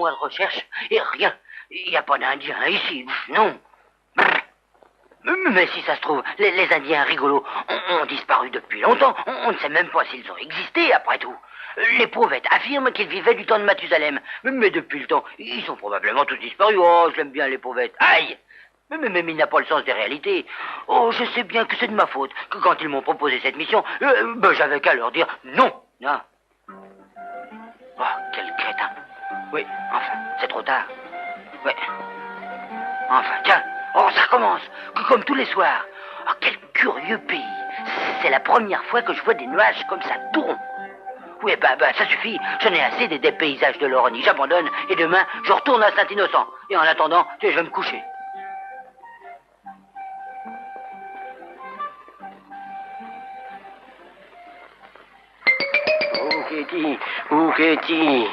mois de recherche et rien. Il n'y a pas d'Indiens ici, non. Mais si ça se trouve, les Indiens rigolos ont disparu depuis longtemps. On ne sait même pas s'ils ont existé, après tout. Les prouvettes affirment qu'ils vivaient du temps de Mathusalem. Mais depuis le temps, ils ont probablement tous disparu. Oh, je l'aime bien, les prouvettes. Aïe! Mais il n'a pas le sens des réalités. Oh, je sais bien que c'est de ma faute, que quand ils m'ont proposé cette mission, j'avais qu'à leur dire non. Ah. Oh, quel crétin. Oui, enfin, c'est trop tard. Oui. Enfin, tiens, oh, ça recommence, comme tous les soirs. Oh, quel curieux pays. C'est la première fois que je vois des nuages comme ça, tout rond. Oui, ça suffit. J'en ai assez des paysages de l'Oronie. J'abandonne et demain, je retourne à Saint-Innocent. Et en attendant, je vais me coucher. Où qu'est-il?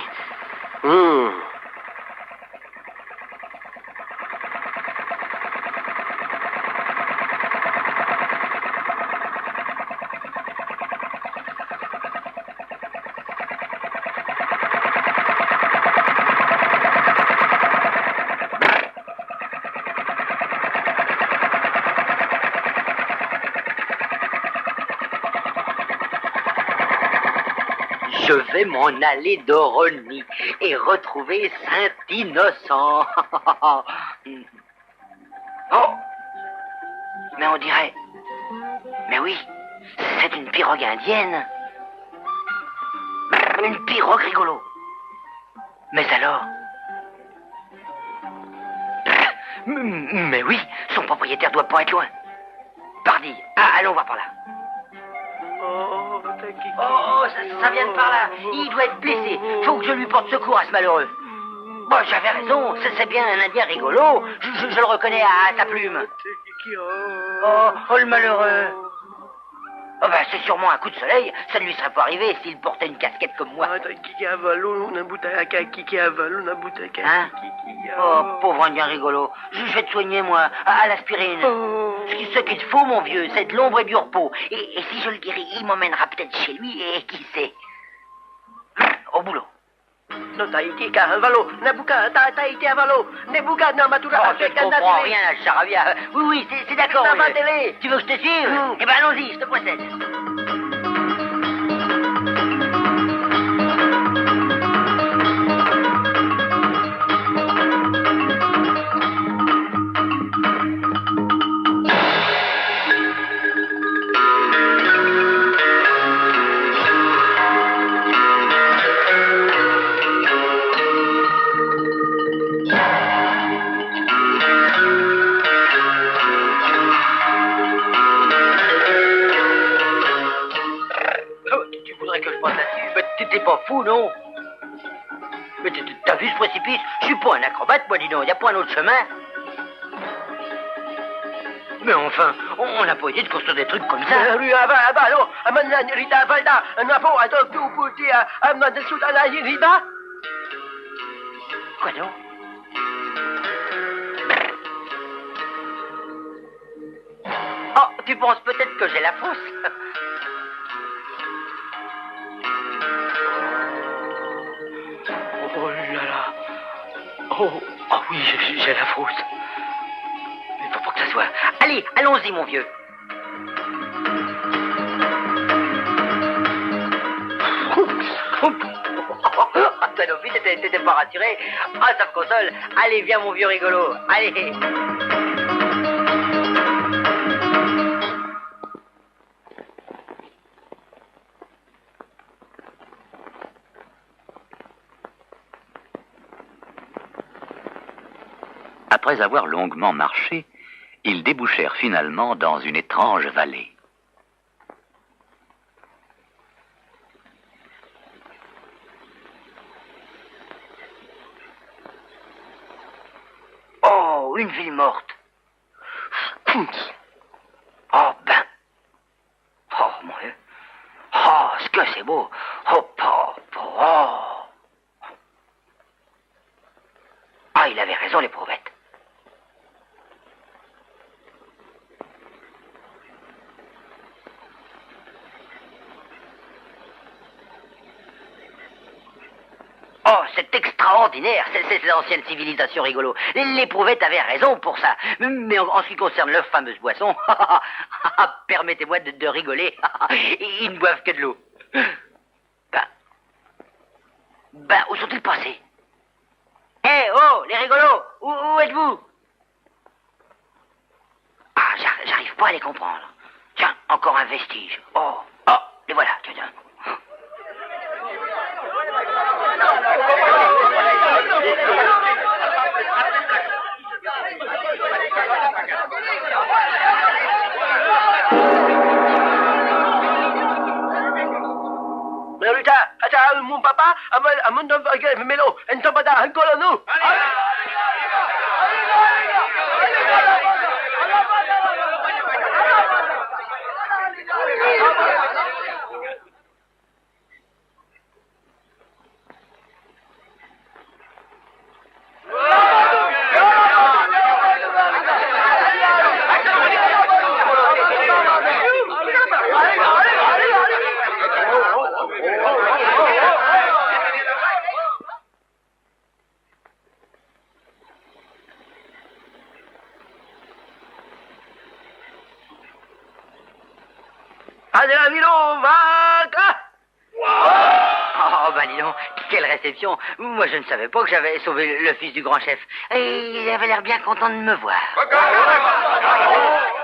Je vais m'en aller d'Oronie et retrouver Saint-Innocent. Oh! Mais on dirait... Mais oui, c'est une pirogue indienne. Une pirogue rigolo. Mais alors... Mais oui, son propriétaire doit pas être loin. Pardi, allons voir par là. Oh, ça vient de par là. Il doit être blessé. Faut que je lui porte secours à ce malheureux. Bon, j'avais raison. C'est bien un Indien rigolo. Je le reconnais à sa plume. Oh, le malheureux. Oh, c'est sûrement un coup de soleil. Ça ne lui serait pas arrivé s'il portait une casquette comme moi. Hein? Oh, pauvre Indien rigolo. Je vais te soigner, moi, à l'aspirine. Ce qu'il faut, mon vieux, c'est de l'ombre et du repos. Et si je le guéris, il m'emmènera peut-être chez lui, et qui sait. Au boulot. No, Tahiti, Caravalo, Nabuka, Tahiti, Avalo, Nebuka, Namatura, Oh, je ne comprends rien à Charavia. Oui, c'est d'accord. Navatele. Tu veux que je te suive? Eh ben, allons-y, je te précède. T'es pas fou, non? Mais t'as vu ce précipice? Je suis pas un acrobate, moi, dis donc. Y a pas un autre chemin? Mais enfin, on n'a pas idée de construire des trucs comme ça. Quoi donc? Oh, tu penses peut-être que j'ai la fausse? Oh là là. Oh oui, j'ai la frousse. Il faut pas que ça soit... Allez, allons-y, mon vieux. Sanofi, t'étais pas rassuré? Ah, ça me console. Allez, viens, mon vieux rigolo. Allez. Après avoir longuement marché, ils débouchèrent finalement dans une étrange vallée. Oh, une ville morte. Oh, ben. Oh, mon Dieu. Oh, ce que c'est beau. Oh, oh. Ah, il avait raison, les prouvettes. Oh, c'est extraordinaire. extraordinaire, ces anciennes civilisations rigolo. L'éprouvette avait raison pour ça. Mais en ce qui concerne leur fameuse boisson, permettez-moi de rigoler. Ils ne boivent que de l'eau. Ben, où sont-ils passés? Oh, les rigolos, où êtes-vous? Ah, j'arrive pas à les comprendre. Tiens, encore un vestige. Oh, les voilà, tiens. Merita, kata mon papa, amon melo, entabada, hankolonu. Oh, ben dis donc, quelle réception. Moi, je ne savais pas que j'avais sauvé le fils du grand chef. Et il avait l'air bien content de me voir.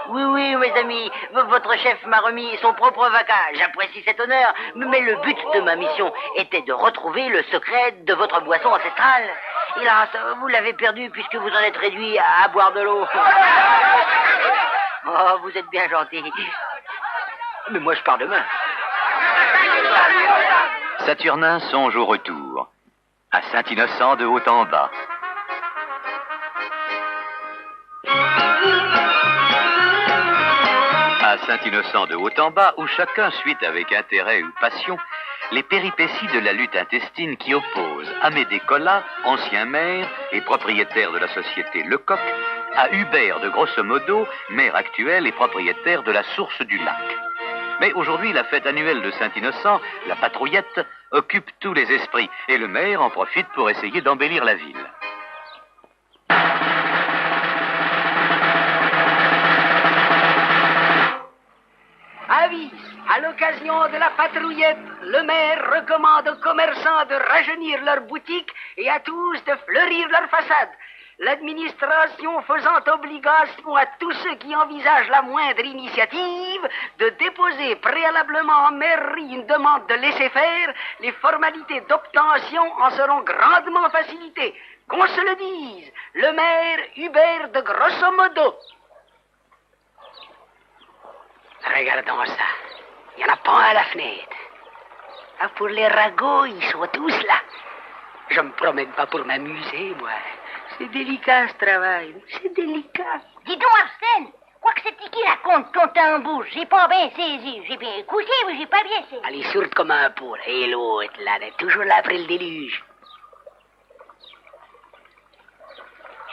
Oui, mes amis, votre chef m'a remis son propre vaca. J'apprécie cet honneur, mais le but de ma mission était de retrouver le secret de votre boisson ancestrale. Hélas, vous l'avez perdu puisque vous en êtes réduit à boire de l'eau. Oh, vous êtes bien gentil. Mais moi, je pars demain. Saturnin songe au retour, à Saint-Innocent de haut en bas. À Saint-Innocent de haut en bas, où chacun suit avec intérêt ou passion les péripéties de la lutte intestine qui oppose Amédée Collat, ancien maire et propriétaire de la société Lecoq, à Hubert de Grossomodo, maire actuel et propriétaire de la source du lac. Mais aujourd'hui, la fête annuelle de Saint-Innocent, la patrouillette, occupe tous les esprits, et le maire en profite pour essayer d'embellir la ville. Avis, à l'occasion de la patrouillette, le maire recommande aux commerçants de rajeunir leurs boutiques et à tous de fleurir leurs façades. L'administration faisant obligation à tous ceux qui envisagent la moindre initiative de déposer préalablement en mairie une demande de laisser-faire, les formalités d'obtention en seront grandement facilitées. Qu'on se le dise, le maire Hubert de Grossomodo. Regardons ça. Il n'y en a pas un à la fenêtre. Ah, pour les ragots, ils sont tous là. Je me promène pas pour m'amuser, moi. C'est délicat, ce travail. C'est délicat. Dis donc, Arsène, quoi que c'est qui raconte ton tambour? J'ai pas bien saisi. J'ai bien écouté, mais j'ai pas bien saisi. Elle est sourde comme un poule. Et l'autre, là, elle est toujours là après le déluge.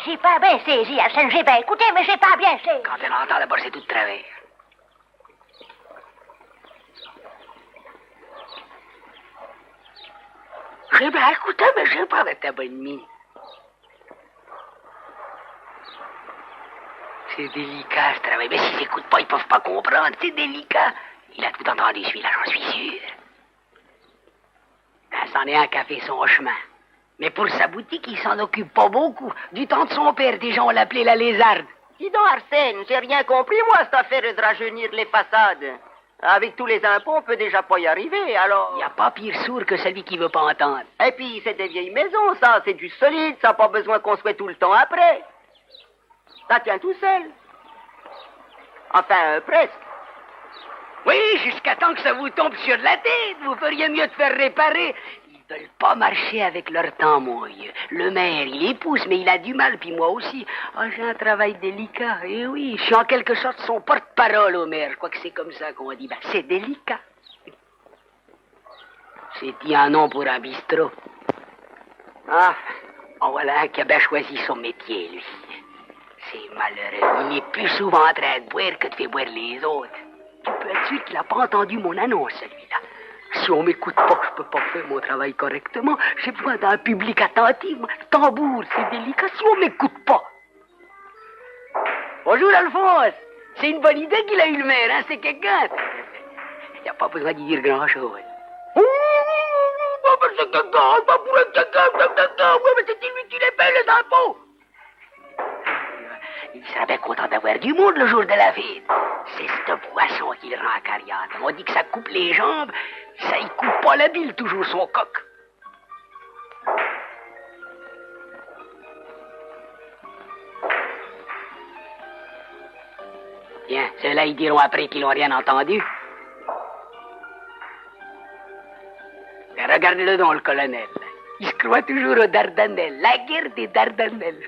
J'ai pas bien saisi, Arsène. J'ai bien écouté, mais j'ai pas bien saisi. Quand elle entend, d'abord, c'est tout de travers. J'ai bien écouté, mais j'ai pas de ta bonne mine. C'est délicat, ce travail. Mais s'ils n'écoutent pas, ils peuvent pas comprendre. C'est délicat. Il a tout entendu, celui-là, j'en suis sûr. C'en est un qui a fait son chemin. Mais pour sa boutique, il s'en occupe pas beaucoup. Du temps de son père, déjà, on l'appelait la lézarde. Dis donc, Arsène, j'ai rien compris, moi, cette affaire de rajeunir les façades. Avec tous les impôts, on peut déjà pas y arriver, alors... Il n'y a pas pire sourd que celui qui veut pas entendre. Et puis, c'est des vieilles maisons, ça, c'est du solide, ça n'a pas besoin qu'on soit tout le temps après. Ça tient tout seul. Enfin, presque. Oui, jusqu'à temps que ça vous tombe sur la tête. Vous feriez mieux de faire réparer. Ils veulent pas marcher avec leur temps, moi. Le maire, il les pousse, mais il a du mal, puis moi aussi. Ah, j'ai un travail délicat. Eh oui, je suis en quelque sorte son porte-parole au maire. Je crois que c'est comme ça qu'on dit. Ben, c'est délicat. C'est un nom pour un bistrot. Ah, en voilà un qui a bien choisi son métier, lui. C'est malheureux. Il est plus souvent en train de boire que de faire boire les autres. Tu peux être sûr qu'il n'a pas entendu mon annonce, celui-là. Si on m'écoute pas, je peux pas faire mon travail correctement. J'ai besoin d'un public attentif. Le tambour, c'est délicat. Si on m'écoute pas. Bonjour, Alphonse. C'est une bonne idée qu'il a eu le maire, hein? C'est quelqu'un. Il n'y a pas besoin de dire grand-chose. C'est quelqu'un, pas pour être quelqu'un, oui, mais c'est lui qui les paie, les impôts. Il serait bien content d'avoir du monde le jour de la fête. C'est ce poisson qui le rend acariâtre. On dit que ça coupe les jambes, ça y coupe pas la bile, toujours son coq. Tiens, ceux-là, ils diront après qu'ils n'ont rien entendu. Mais regardez-le donc, le colonel. Il se croit toujours aux Dardanelles, la guerre des Dardanelles.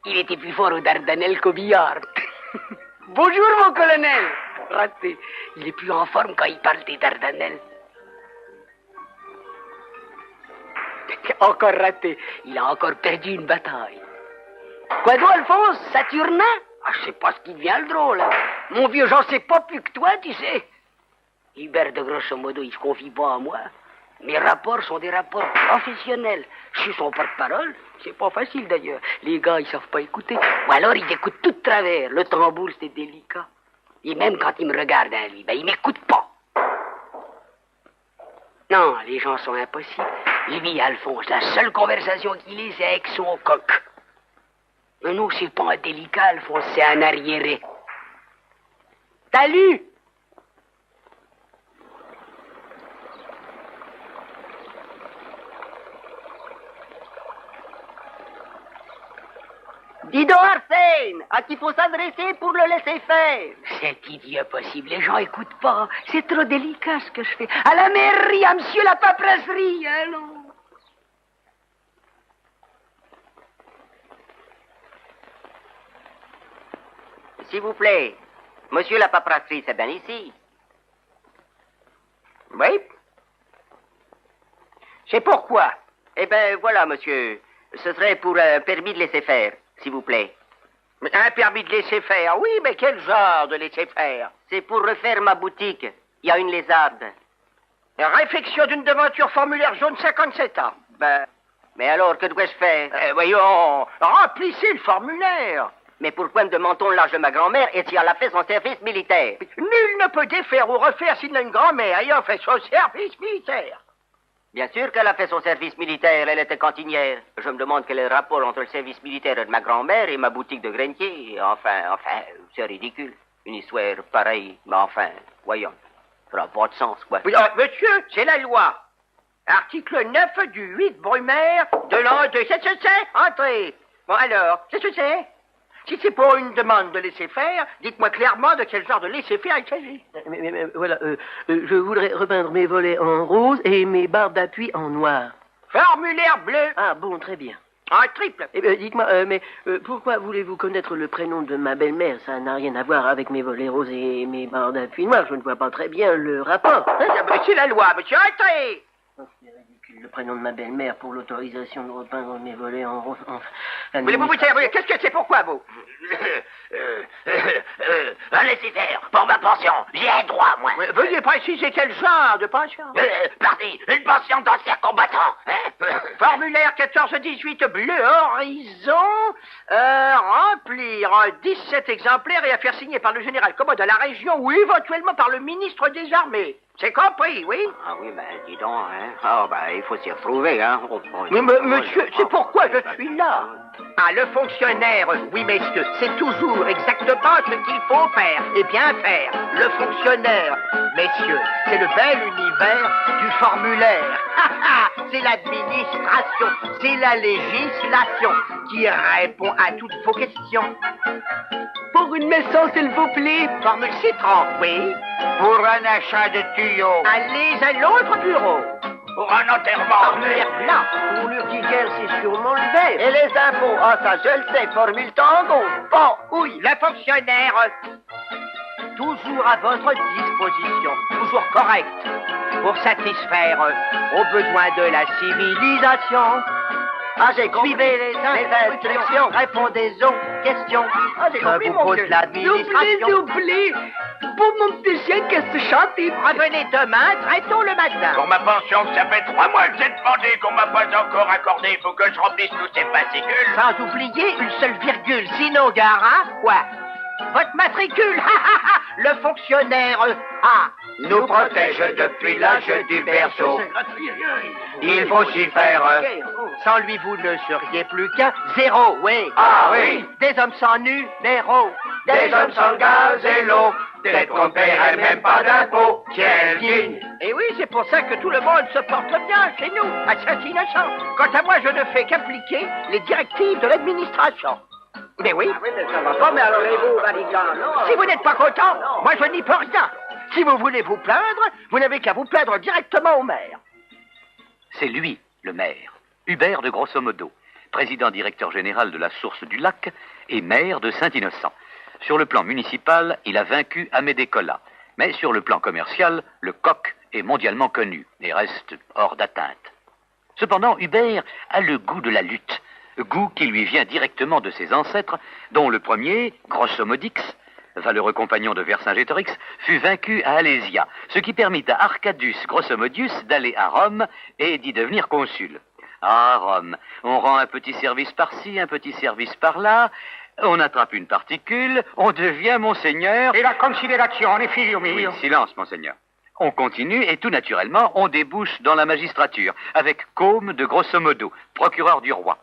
Il était plus fort aux Dardanelles qu'au billard. Bonjour, mon colonel. Raté. Il est plus en forme quand il parle des Dardanelles. Encore raté. Il a encore perdu une bataille. Quoi donc, Alphonse? Saturnin? Ah, je sais pas ce qui devient le drôle. Hein. Mon vieux, j'en sais pas plus que toi, tu sais. Hubert, de grosso modo, il se confie pas à moi. Mes rapports sont des rapports professionnels. Je suis son porte-parole. C'est pas facile, d'ailleurs. Les gars, ils savent pas écouter. Ou alors, ils écoutent tout de travers. Le tambour, c'est délicat. Et même quand il me regarde, hein, lui, ben, il m'écoute pas. Non, les gens sont impossibles. Lui, Alphonse, la seule conversation qu'il ait, c'est avec son coq. Mais non, c'est pas un délicat, Alphonse, c'est un arriéré. T'as lu? Dis donc, Arsène, à qui faut s'adresser pour le laisser faire? C'est idiot possible, les gens écoutent pas. C'est trop délicat ce que je fais. À la mairie, à monsieur la paperasserie, allons. S'il vous plaît, monsieur la paperasserie, c'est bien ici. Oui. C'est pourquoi? Eh bien, voilà, monsieur. Ce serait pour un permis de laisser faire, s'il vous plaît. Un permis de laisser faire? Oui, mais quel genre de laisser faire? C'est pour refaire ma boutique. Il y a une lézarde. Réflexion d'une devanture formulaire jaune 57 ans. Ben, mais alors, que dois-je faire? Voyons, remplissez le formulaire. Mais pourquoi me demande-t-on l'âge de ma grand-mère et si elle a fait son service militaire? Nul ne peut défaire ou refaire s'il a une grand-mère ayant fait son service militaire. Bien sûr qu'elle a fait son service militaire, elle était cantinière. Je me demande quel est le rapport entre le service militaire de ma grand-mère et ma boutique de grenier. Enfin, c'est ridicule. Une histoire pareille, mais enfin, voyons. Ça n'a pas de sens, quoi. Oui, monsieur, c'est la loi. Article 9 du 8 Brumaire de l'an 2. C'est ce que c'est? Entrez. Bon, alors, c'est ce que c'est? Si c'est pour une demande de laisser-faire, dites-moi clairement de quel genre de laisser-faire il s'agit. Mais voilà, je voudrais repeindre mes volets en rose et mes barres d'appui en noir. Formulaire bleu. Ah bon, très bien. En triple. Eh bien, dites-moi, pourquoi voulez-vous connaître le prénom de ma belle-mère? Ça n'a rien à voir avec mes volets roses et mes barres d'appui noirs. Je ne vois pas très bien le rapport. C'est la loi, monsieur. Entrez. Oh, c'est ridicule, le prénom de ma belle-mère pour l'autorisation de repeindre mes volets en rose. Voulez-vous vous servir? Qu'est-ce que c'est? Pourquoi, vous? Un laisser-faire pour ma pension. J'ai un droit, moi. Veuillez préciser quel genre de pension. Parti, une pension d'ancien combattant. Hein? Formulaire 14-18 bleu horizon. Remplir en 17 exemplaires et à faire signer par le général commode de la région ou éventuellement par le ministre des Armées. C'est compris, oui? Ah oui, ben, dis donc, hein. Ah, ben, il faut s'y retrouver, hein. Mais monsieur, c'est pourquoi je suis là. Ah, le fonctionnaire, oui, messieurs, c'est toujours exactement ce qu'il faut faire et bien faire. Le fonctionnaire, messieurs, c'est le bel univers du formulaire. C'est l'administration, c'est la législation qui répond à toutes vos questions. Pour une maison, s'il vous plaît. Formule citron, oui. Pour un achat de tuyaux. Allez à l'autre bureau. Pour un enterrement. Formulaire blanc. Pour l'urticaire, c'est sûrement le vert. Et les impôts? Ah, ça, je le sais, formule tango. Bon, oui, le fonctionnaire, toujours à votre disposition, toujours correct, pour satisfaire aux besoins de la civilisation. Ah, j'ai compris. Suivez les instructions, répondez aux questions. Ah, j'ai compris, vous pose l'administration. Doublé. Pour mon petit chien, qu'est-ce que chanter? Revenez demain, traitons le matin. Pour ma pension, ça fait 3 mois que j'ai demandé qu'on m'a pas encore accordé. Il faut que je remplisse tous ces fascicules. Sans oublier une seule virgule, sinon Gara, quoi? Votre matricule, le fonctionnaire A Nous protège depuis l'âge du berceau. Il faut s'y faire. Sans lui, vous ne seriez plus qu'un zéro, oui. Ah oui. Des hommes sans nu, héros. Des hommes sans gaz et l'eau. Peut-être qu'on paierait même pas d'impôts. Quel digne. Et oui, c'est pour ça que tout le monde se porte bien chez nous, à Saint-Innocent. Quant à moi, je ne fais qu'appliquer les directives de l'administration. Mais oui. Oui, mais ça va pas, mais alors, et vous, Vatican, non? Si vous n'êtes pas content, moi je n'y peux rien. Si vous voulez vous plaindre, vous n'avez qu'à vous plaindre directement au maire. C'est lui, le maire, Hubert de Grossomodo, président directeur général de la Source du Lac et maire de Saint-Innocent. Sur le plan municipal, il a vaincu Amédée Collat. Mais sur le plan commercial, le coq est mondialement connu et reste hors d'atteinte. Cependant, Hubert a le goût de la lutte, goût qui lui vient directement de ses ancêtres, dont le premier, Grossomodix, valeureux compagnon de Vercingétorix, fut vaincu à Alésia, ce qui permit à Arcadius Grossomodius d'aller à Rome et d'y devenir consul. À Rome, on rend un petit service par-ci, un petit service par-là, on attrape une particule, on devient monseigneur... Et la considération, figlio Oui, mio. silence, monseigneur. On continue et tout naturellement, on débouche dans la magistrature, avec Côme de Grossomodo, procureur du roi.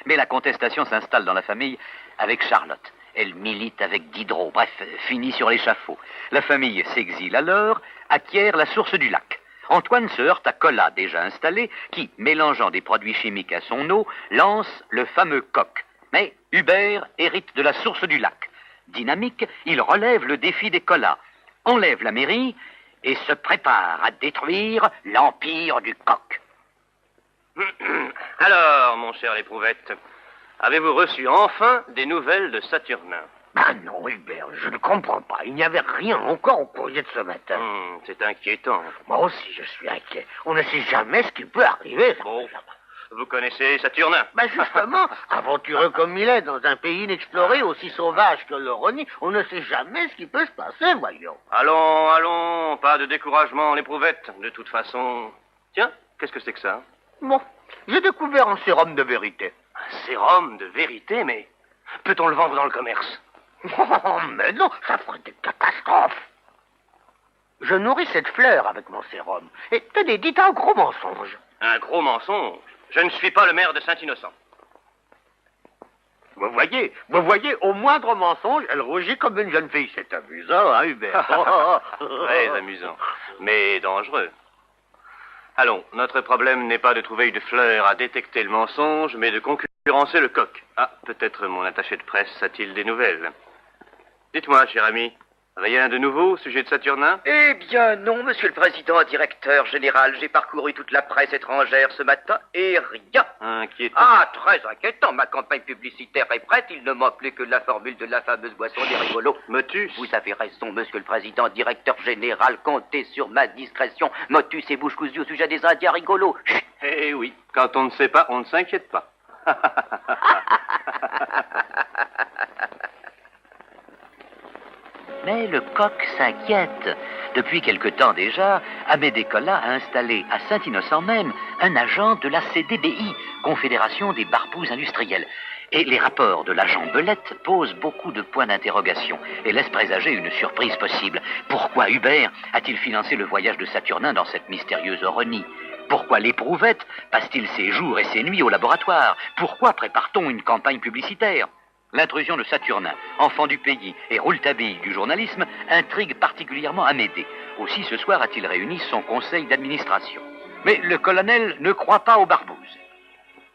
Mais la contestation s'installe dans la famille avec Charlotte. Elle milite avec Diderot, bref, finit sur l'échafaud. La famille s'exile alors, acquiert la Source du Lac. Antoine se heurte à Collat, déjà installé, qui, mélangeant des produits chimiques à son eau, lance le fameux coq. Mais Hubert hérite de la Source du Lac. Dynamique, il relève le défi des Collat, enlève la mairie et se prépare à détruire l'empire du coq. Alors, mon cher l'éprouvette, avez-vous reçu enfin des nouvelles de Saturnin? Ah non, Hubert, je ne comprends pas. Il n'y avait rien encore au courrier de ce matin. C'est inquiétant. Moi aussi, je suis inquiet. On ne sait jamais ce qui peut arriver. Bon, vous connaissez Saturnin? Ben justement, aventureux comme il est, dans un pays inexploré aussi sauvage que le Rhône, on ne sait jamais ce qui peut se passer, voyons. Allons, allons, pas de découragement, l'éprouvette. De toute façon... Tiens, qu'est-ce que c'est que ça? Bon, j'ai découvert un sérum de vérité. Un sérum de vérité, mais... Peut-on le vendre dans le commerce? Oh, mais non, ça ferait des catastrophes. Je nourris cette fleur avec mon sérum. Et tenez, dites un gros mensonge. Un gros mensonge? Je ne suis pas le maire de Saint-Innocent. Vous voyez, au moindre mensonge, elle rougit comme une jeune fille. C'est amusant, hein, Hubert? Très amusant, mais dangereux. Allons, notre problème n'est pas de trouver une fleur à détecter le mensonge, mais de concurrencer le coq. Ah, peut-être mon attaché de presse a-t-il des nouvelles? Dites-moi, cher ami, rien de nouveau au sujet de Saturnin? Eh bien non, monsieur le président, directeur général. J'ai parcouru toute la presse étrangère ce matin et rien. Inquiétant. Ah, très inquiétant. Ma campagne publicitaire est prête. Il ne manque plus que la formule de la fameuse boisson des rigolos. Motus. Vous avez raison, monsieur le président, directeur général. Comptez sur ma discrétion. Motus et bouche cousue au sujet des Indiens rigolos. Chut. Eh oui, quand on ne sait pas, on ne s'inquiète pas. Mais le coq s'inquiète. Depuis quelque temps déjà, Amédée Collat a installé à Saint-Innocent même un agent de la CDBI, Confédération des Barbous Industriels. Et les rapports de l'agent Belette posent beaucoup de points d'interrogation et laissent présager une surprise possible. Pourquoi Hubert a-t-il financé le voyage de Saturnin dans cette mystérieuse Orenie? Pourquoi l'éprouvette passe-t-il ses jours et ses nuits au laboratoire? Pourquoi prépare-t-on une campagne publicitaire? L'intrusion de Saturnin, enfant du pays et rouletabille du journalisme, intrigue particulièrement Amédée. Aussi ce soir a-t-il réuni son conseil d'administration. Mais le colonel ne croit pas aux barbouzes.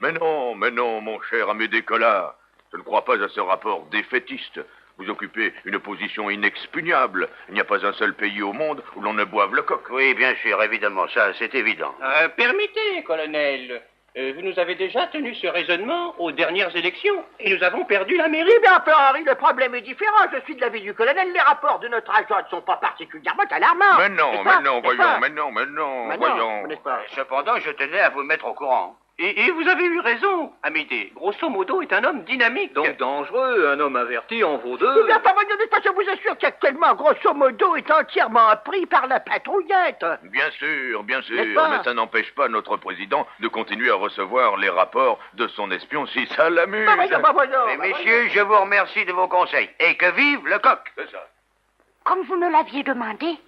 Mais non, mon cher Amédée Collat. Je ne crois pas à ce rapport défaitiste. Vous occupez une position inexpugnable. Il n'y a pas un seul pays au monde où l'on ne boive le coq. Oui, bien sûr, évidemment, ça, c'est évident. Permettez, colonel. Vous nous avez déjà tenu ce raisonnement aux dernières élections et nous avons perdu la mairie. Eh bien, Henri, le problème est différent. Je suis de l'avis du colonel. Les rapports de notre agent ne sont pas particulièrement alarmants. Mais non, N'est-ce pas voyons, N'est-ce pas mais non, Mais voyons. non, n'est-ce pas? Cependant, je tenais à vous mettre au courant. Et vous avez eu raison, Amédée. Grosso modo est un homme dynamique. Donc dangereux, un homme averti en vaut deux. Bien, pas voyons, je vous assure qu'actuellement, grosso modo, est entièrement pris par la patrouillette. Bien sûr, N'est-ce pas? mais ça n'empêche pas notre président de continuer à recevoir les rapports de son espion si ça l'amuse. Pas voyons. Mais messieurs, je vous remercie de vos conseils. Et que vive le coq! C'est ça. Comme vous me l'aviez demandé.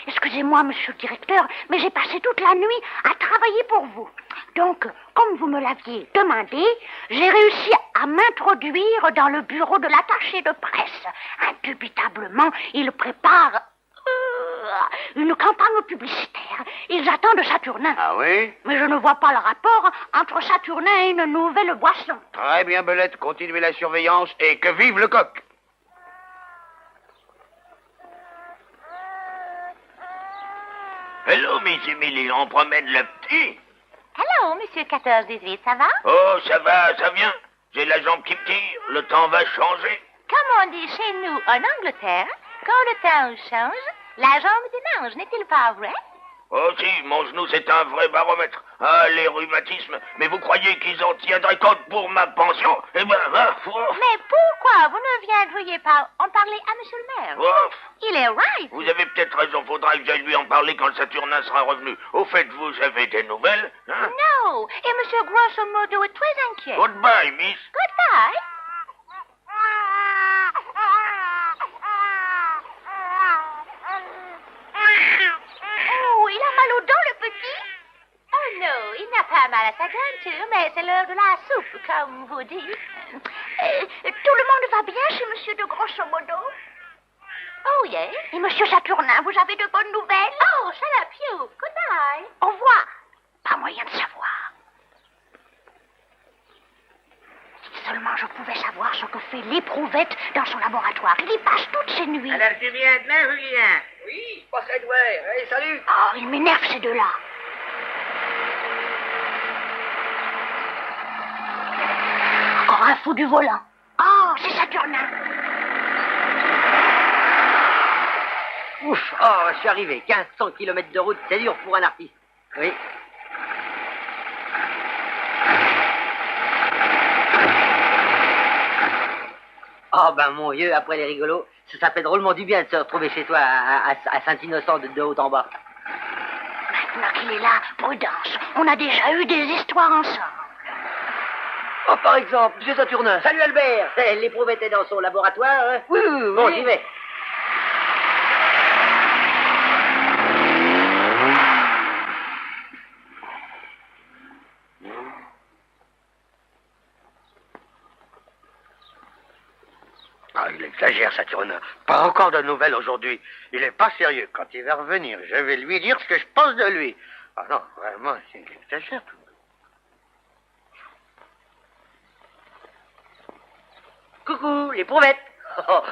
Excusez-moi, monsieur le directeur, mais j'ai passé toute la nuit à travailler pour vous. Donc, comme vous me l'aviez demandé, j'ai réussi à m'introduire dans le bureau de l'attaché de presse. Indubitablement, il prépare une campagne publicitaire. Ils attendent Saturnin. Ah oui? Mais je ne vois pas le rapport entre Saturnin et une nouvelle boisson. Très bien, Belette, continuez la surveillance et que vive le coq! Hello, Miss Emily, on promène le petit? Hello, monsieur 14-18, ça va? Oh, ça va, ça vient. J'ai la jambe qui me tire, le temps va changer. Comme on dit chez nous en Angleterre, quand le temps change, la jambe démange, n'est-il pas vrai? Oh si, mon genou c'est un vrai baromètre. Ah, les rhumatismes, mais vous croyez qu'ils en tiendraient compte pour ma pension? Eh ben, Mais pourquoi vous ne viendriez pas en parler à monsieur le maire? Il est right. vous avez peut-être raison, faudra que j'aille lui en parler quand le Saturnin sera revenu. Au fait, vous avez des nouvelles, hein? Non, et monsieur Grosso Modo est très inquiet. Goodbye, miss. Goodbye. Oh, il a mal aux dents, le petit? Oh non, il n'a pas mal à sa ceinture, mais c'est l'heure de la soupe, comme vous dites. Tout le monde va bien chez monsieur de Grosso Modo? Oh, yes. Et monsieur Saturnin, vous avez de bonnes nouvelles? Oh, shut up, you. Goodbye. Au revoir. Pas moyen de savoir. Si seulement je pouvais savoir ce que fait l'éprouvette dans son laboratoire. Il y passe toutes ses nuits. Alors tu viens demain, Julien? Oui, je passerai demain. Allez, salut. Oh, il m'énerve ces deux-là. Encore un fou du volant. Oh, c'est Saturnin. Ouf, oh, je suis arrivé. 1500 km de route, c'est dur pour un artiste. Oui. Oh, ben mon vieux, après les rigolos, ça fait drôlement du bien de se retrouver chez toi à Saint-Innocent de haut en bas. Maintenant qu'il est là, prudence. On a déjà eu des histoires ensemble. Oh, par exemple, monsieur Saturnin. Salut Albert. L'éprouvette est dans son laboratoire, hein? Oui, bon, j'y vais. Ah, il exagère, Saturnin. Pas encore de nouvelles aujourd'hui. Il est pas sérieux. Quand il va revenir, je vais lui dire ce que je pense de lui. Ah non, vraiment, il exagère tout. Coucou, l'éprouvette. Oh,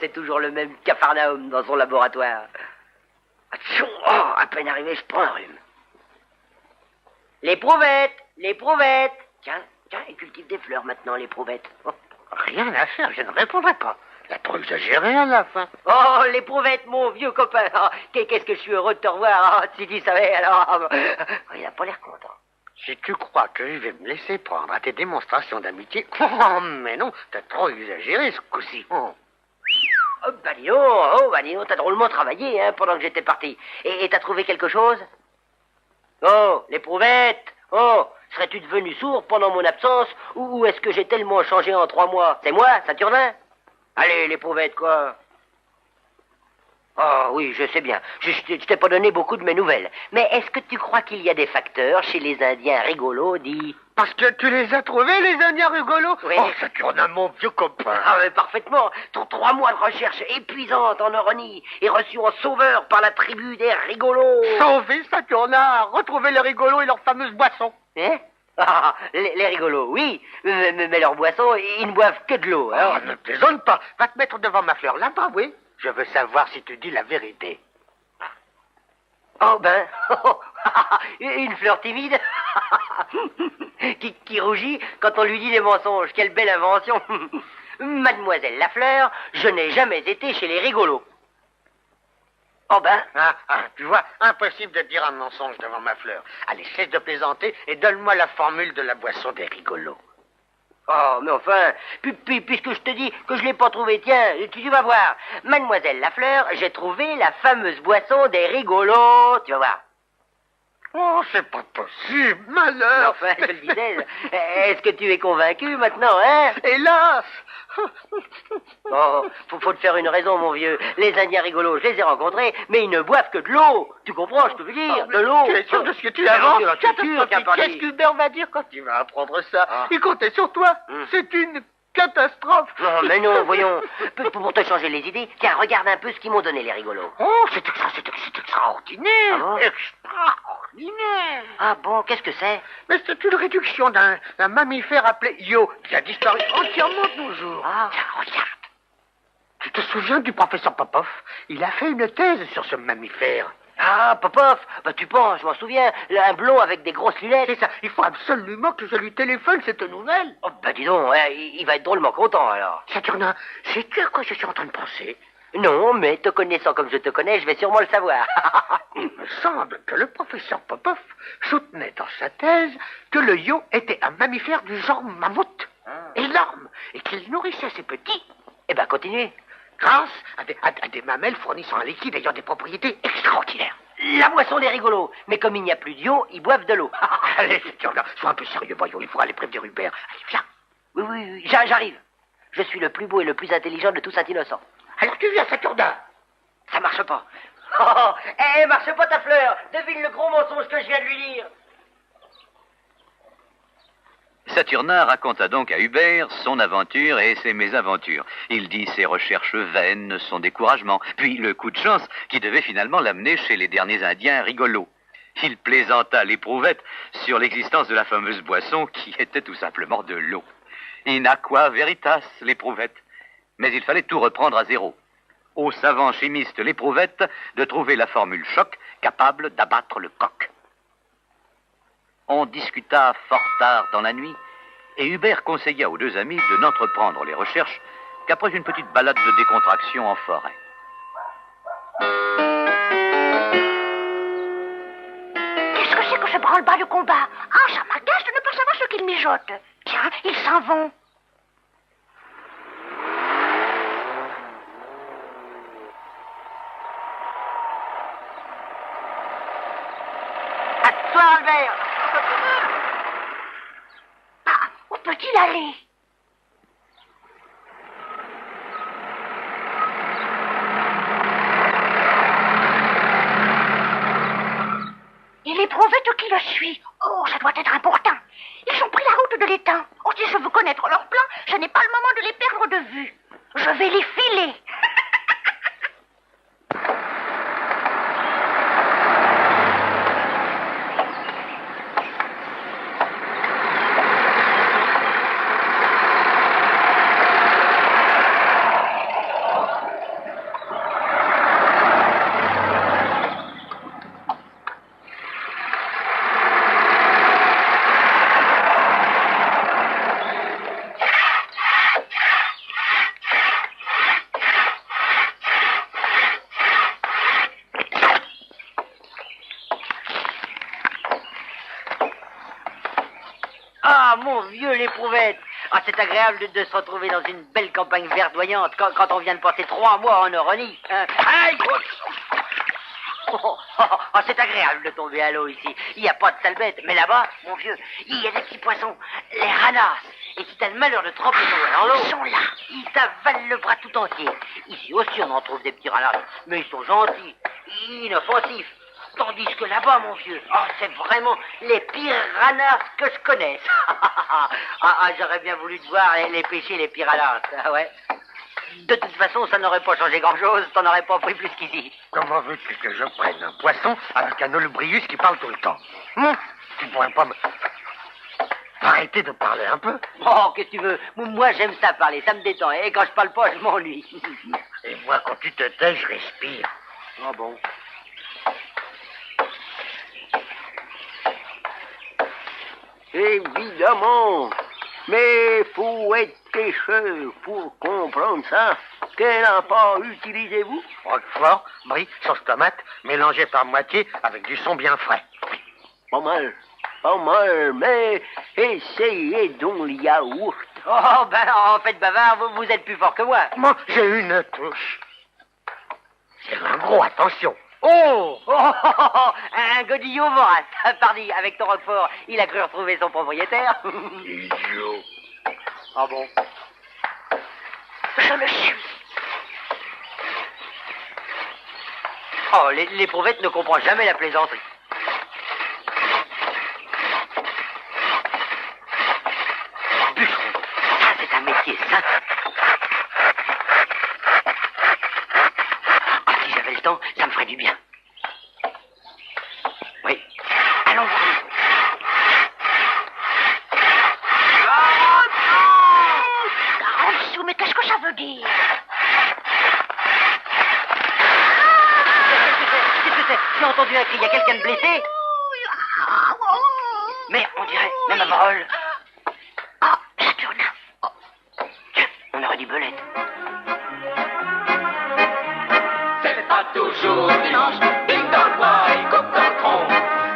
c'est toujours le même Capharnaüm dans son laboratoire. Attention, oh, à peine arrivé, je prends un rhume. L'éprouvette. Tiens, il cultive des fleurs maintenant, l'éprouvette. Oh. Rien à faire, je ne répondrai pas. Il a trop exagéré à la fin. Oh, l'éprouvette, mon vieux copain. Oh, qu'est-ce que je suis heureux de te revoir. Oh, si tu savais, alors... Oh, il a pas l'air content. Si tu crois que je vais me laisser prendre à tes démonstrations d'amitié... Oh, mais non, t'as trop exagéré ce coup-ci. Oh. Oh, Balino, t'as drôlement travaillé, hein, pendant que j'étais parti. Et t'as trouvé quelque chose? Oh, l'éprouvette. Oh, serais-tu devenu sourd pendant mon absence? Ou est-ce que j'ai tellement changé en 3 mois? C'est moi, Saturnin? Allez, l'éprouvette, quoi. Oh, oui, je sais bien. Je t'ai pas donné beaucoup de mes nouvelles. Mais est-ce que tu crois qu'il y a des facteurs chez les Indiens rigolos, dis? Parce que tu les as trouvés, les Indiens rigolos? Oui. Oh, Saturnin, mon vieux copain. Ah, mais parfaitement. 3 mois de recherche épuisante en Euronie et reçu en sauveur par la tribu des rigolos. Sauver Saturnin, retrouver les rigolos et leur fameuse boisson. Hein? Ah, les rigolos, oui. Mais leur boisson, ils ne boivent que de l'eau. Hein? Oh, ne plaisante pas. Va te mettre devant ma fleur là-bas, oui. Je veux savoir si tu dis la vérité. Oh ben, une fleur timide qui rougit quand on lui dit des mensonges. Quelle belle invention. Mademoiselle la fleur, je n'ai jamais été chez les rigolos. Oh ben, Tu vois, impossible de dire un mensonge devant ma fleur. Allez, cesse de plaisanter et donne-moi la formule de la boisson des rigolos. oh, mais enfin, puisque je te dis que je l'ai pas trouvé, tiens, tu vas voir. Mademoiselle Lafleur, j'ai trouvé la fameuse boisson des rigolos, tu vas voir. Oh, c'est pas possible, Mais malheur. enfin, je le disais, est-ce que tu es convaincu maintenant, hein? Hélas. Oh, faut te faire une raison, mon vieux. Les Indiens rigolos, je les ai rencontrés, mais ils ne boivent que de l'eau. Tu comprends, je te veux dire, de l'eau. Tu es sûr de ce que tu Bien avances? sûr, je suis sûr, tiens, par Qu'est-ce les- qu'Hubert va dire quand il va apprendre ça? Ah. Il comptait sur toi. C'est une catastrophe. Non, mais non, voyons. Pour te changer les idées, tiens, regarde un peu ce qu'ils m'ont donné, les rigolos. Oh, c'est extraordinaire. Ah bon? Extraordinaire. Ah bon, qu'est-ce que c'est? Mais c'est une réduction d'un mammifère appelé Io, qui a disparu entièrement de nos jours. Ah. Tiens, regarde. Tu te souviens du professeur Popov? Il a fait une thèse sur ce mammifère. Ah, Popov, bah tu penses, je m'en souviens, un blond avec des grosses lunettes. C'est ça, il faut absolument que je lui téléphone cette nouvelle. Oh, bah dis donc, hein, il va être drôlement content, alors. Saturnin, sais-tu à quoi je suis en train de penser? Non, mais te connaissant comme je te connais, je vais sûrement le savoir. Il me semble que le professeur Popov soutenait dans sa thèse que le Io était un mammifère du genre mammouth, énorme, et qu'il nourrissait ses petits Eh ben, continuez. grâce à des mamelles fournissant un liquide ayant des propriétés extraordinaires. La boisson des rigolos. Mais comme il n'y a plus d'eau, ils boivent de l'eau. Allez, Saturnin, sois un peu sérieux, voyons, il faut aller prévenir Hubert. Allez, viens. Oui, j'arrive. Je suis le plus beau et le plus intelligent de tous Saint-Innocent. Alors tu viens, Saturnin. Ça marche pas. Marche pas ta fleur. Devine le gros mensonge que je viens de lui dire. Saturnin raconta donc à Hubert son aventure et ses mésaventures. Il dit ses recherches vaines, son découragement, puis le coup de chance qui devait finalement l'amener chez les derniers Indiens rigolos. Il plaisanta l'éprouvette sur l'existence de la fameuse boisson qui était tout simplement de l'eau. In aqua veritas, l'éprouvette. Mais il fallait tout reprendre à zéro. Au savant chimiste l'éprouvette de trouver la formule choc capable d'abattre le coq. On discuta fort tard dans la nuit, et Hubert conseilla aux deux amis de n'entreprendre les recherches qu'après une petite balade de décontraction en forêt. Qu'est-ce que c'est que ce branle-bas de combat? Ah, ça m'agace de ne pas savoir ce qu'ils mijotent. Tiens, ils s'en vont. À toi, Albert. Ah, où peut-il aller? Et l'éprouvette qui le suit. Oh, ça doit être important. Ils ont pris la route de l'étang. Oh, si je veux connaître leur plan, je n'ai pas le moment de les perdre de vue. Je vais les filer. Ah, mon vieux l'éprouvette. Ah, c'est agréable de se retrouver dans une belle campagne verdoyante quand on vient de passer 3 mois en Oronie. Hein. Aïe! C'est agréable de tomber à l'eau ici. Il n'y a pas de sale bête, mais là-bas, mon vieux, il y a des petits poissons, les ranas. Et si t'as le malheur de tremper ton doigt dans l'eau, Ils sont là. ils t'avalent le bras tout entier. Ici aussi, on en trouve des petits ranas, mais ils sont gentils, inoffensifs. Tandis que là-bas, mon vieux, c'est vraiment les pires ranas que je connaisse. J'aurais bien voulu te voir les pêcher, les piranhas. Ah ouais. De toute façon, ça n'aurait pas changé grand-chose, t'en aurais pas pris plus qu'ici. Comment veux-tu que je prenne un poisson avec un olubrius qui parle tout le temps? Tu pourrais pas me... arrêter de parler un peu? Oh, qu'est-ce que tu veux? Moi, j'aime ça parler, ça me détend. Et quand je parle pas, je m'ennuie. Et moi, quand tu te tais, je respire. Ah bon? Évidemment. Mais faut être pêcheur pour comprendre ça. Quel appât utilisez-vous? Roquefort, brie, sauce tomate, mélangé par moitié avec du son bien frais. Pas mal, mais essayez donc le yaourt. Oh, ben, en fait, bavard, vous êtes plus fort que moi. Moi, j'ai une touche. C'est un gros, attention. Oh, un godillot vorace. Pardi, avec ton roquefort, il a cru retrouver son propriétaire. Idiot. Ah bon? Je le suis. Oh, l'éprouvette ne comprend jamais la plaisanterie. Bûcheron, ça c'est un métier sain. Ah, si j'avais le temps, ça me ferait du bien. Oui, allons voir. Carotte, mais qu'est-ce que ça veut dire? Qu'est-ce que c'est? J'ai entendu un cri, il y a quelqu'un de blessé? Mais on dirait même ma parole. Ah, Saturne. Tiens, on aurait du belette. C'est pas toujours dimanche, bing dans le bois et coupe dans le tronc.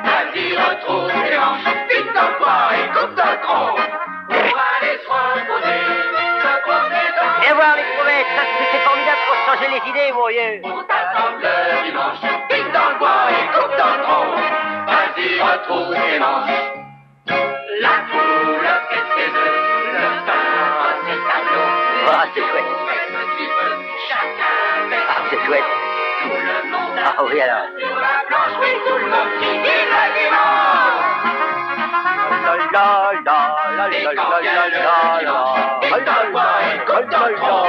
Vas-y, retrouve les manches, bing dans le bois et coupe dans le tronc. Pour aller se reposer, se promener dans Viens voir l'éprouvette, ça c'est formidable pour changer les idées, mon vieux. on t'attend le dimanche, bing dans le bois et coupe dans le tronc. Vas-y, retrouve les manches. La poule fait ses œufs, le pain ses tableaux. Ah, c'est chouette. Chacun fait Ah, c'est chouette. tout le monde Ah oui, alors. sur la planche, oui, tout le monde qui dit le dimanche. Et quand vient le dimanche, bing dans le bois et coupe dans le tronc.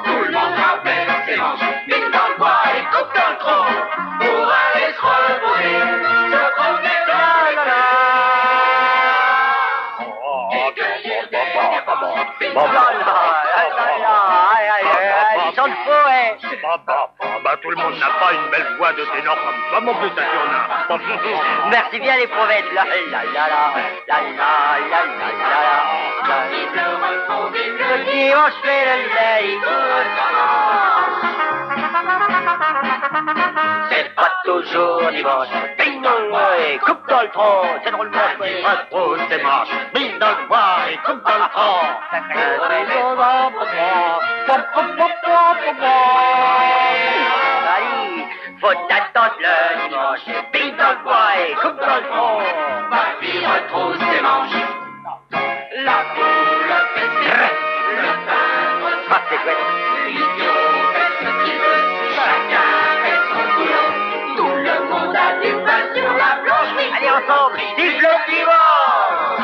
Tout le monde rappelle ses manches, bing dans le bois et coupe dans le tronc. Pour aller se reposer, se promener dans le temps. Et cueillir des guimauves, bing dans le bois. Ils sont de faux, hein. Tout le monde n'a pas une belle voix de ténor comme toi, mon petit Saturnin. Merci bien, l'éprouvette. La la la la, la la la la la. Vive le repos, vive le Le dimanche fait le lait. C'est pas toujours dimanche. Bing dans le bois et coupe dans le tronc. C'est drôlement chouette. Retrouve tes manches, bing dans le bois et coupe dans le tronc. Allez, faut attendre le dimanche. Bing dans le bois et coupe dans le tronc. Vas-y, retrouve ses manches. La poule fait ses œufs, le pingouin Ah, c'est chouette. l'idiot fait ce qu'il veut. Chacun fait son boulot. Tout le monde a du pain sur la planche. Oui, Allez, ensemble, vive le dimanche.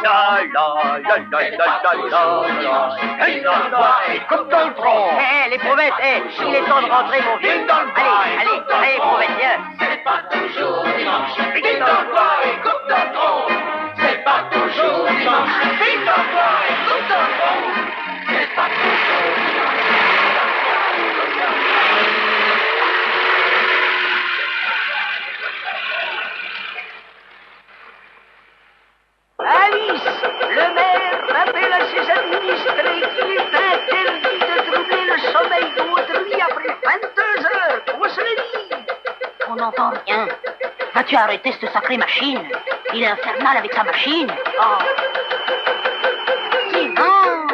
La la la la la la la. Bing dans le bois et coupe dans le tronc. Hé, l'éprouvette, il est temps de rentrer, mon vieux. Allez, éprouvette, viens. c'est pas toujours dimanche. Bing dans le bois et coupe dans le tronc. C'est pas toujours dimanche. Bing dans le bois et coupe dans le tronc. C'est pas toujours dimanche. Alice, le maire rappelle à ses administrés qu'il est interdit de troubler le sommeil d'autrui après 22 heures. Qu'on se le dit. On n'entend rien. Vas-tu arrêter cette sacrée machine? Il est infernal avec sa machine. Oh. Silence.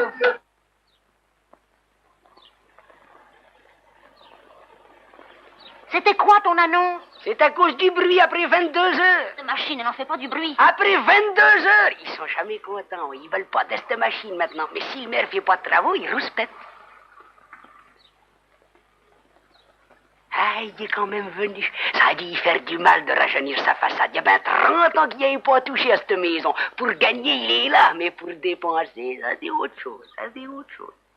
C'était quoi ton annonce? C'est à cause du bruit après 22 heures. Cette machine, elle n'en fait pas du bruit. Après 22 heures, ils sont jamais contents. Ils veulent pas de cette machine maintenant. Mais si le maire fait pas de travaux, ils rouspètent. Ah, il est quand même venu. Ça a dû y faire du mal de rajeunir sa façade. Il y a bien 30 ans qu'il n'avait pas touché à cette maison. Pour gagner, il est là. Mais pour dépenser, ça c'est autre chose.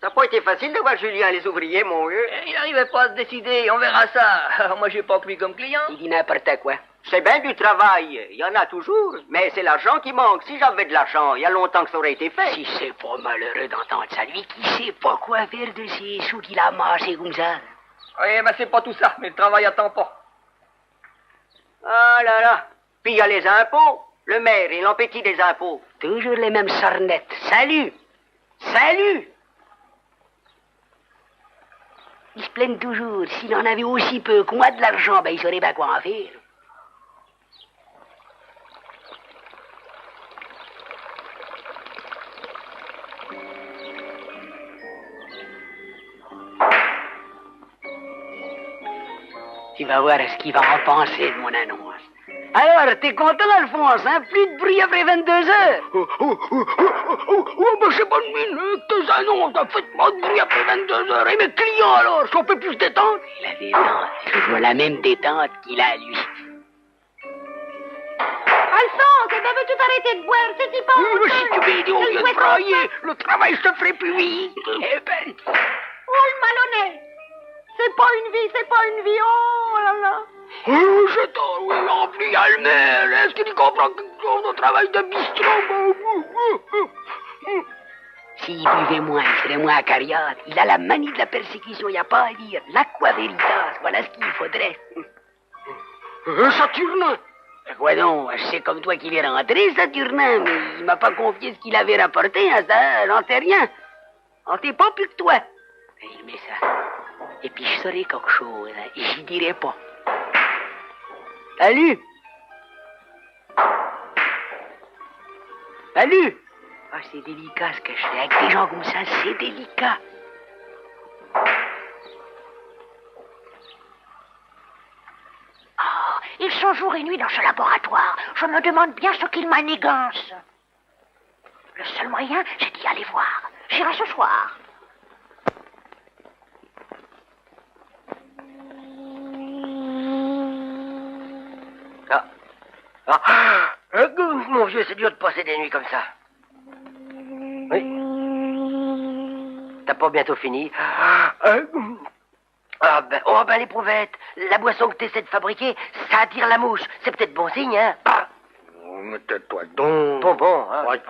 Ça n'a pas été facile de voir Julien et les ouvriers, mon vieux. Il n'arrivait pas à se décider, on verra ça. Moi, j'ai pas que lui comme client. Il dit n'importe quoi. C'est bien du travail, il y en a toujours, mais c'est l'argent qui manque. Si j'avais de l'argent, il y a longtemps que ça aurait été fait. Si c'est pas malheureux d'entendre ça, lui qui sait pas quoi faire de ces sous qu'il a amassés comme ça. Oui, mais c'est pas tout ça, mais le travail attend pas. Ah là là. Puis il y a les impôts. Le maire, il en pétit des impôts. Toujours les mêmes sornettes. Salut! Salut! Ils se plaignent toujours. S'il en avait aussi peu que moi de l'argent, ben, il saurait pas quoi en faire. Tu vas voir ce qu'il va en penser de mon annonce. Alors, t'es content, Alphonse, hein? Plus de bruit après 22 heures. Ben c'est bonne mine, tes annonces, faites-moi de bruit après 22 heures. Et mes clients alors, si on peut plus se détendre? La détente, c'est toujours la même détente qu'il a, lui. Alphonse, eh ben, veux-tu t'arrêter de boire? C'est pas Oui, mais si tu m'aides, on vient de travailler. Le travail se ferait plus vite. Eh ben, Oh, le malhonnête! C'est pas une vie, oh là là! Oui, c'est un, oui, rempli Almer. Est-ce qu'il comprend quelque chose au travail de bistrot? s'il buvait moins, il serait moins acariâtre. Il a la manie de la persécution, il n'y a pas à dire. L'aqua veritas, voilà ce qu'il faudrait. Saturnin! Quoi donc, je sais comme toi qu'il est rentré, Saturnin, mais il m'a pas confié ce qu'il avait rapporté, hein, ça, j'en sais rien. On t'est pas plus que toi. Il met ça. Et puis je saurais quelque chose, hein, et j'y dirai pas. Salut! Salut! Ah, c'est délicat ce que je fais. Avec des gens comme ça, c'est délicat. Oh, ils sont jour et nuit dans ce laboratoire. Je me demande bien ce qu'ils manigancent. Le seul moyen, c'est d'y aller voir. J'irai ce soir. Mon vieux, c'est dur de passer des nuits comme ça. Oui. T'as pas bientôt fini? Ah ben l'éprouvette, la boisson que t'essaies de fabriquer, ça attire la mouche. C'est peut-être bon signe, hein? Mais tais-toi donc. Bonbon, hein? Ouais,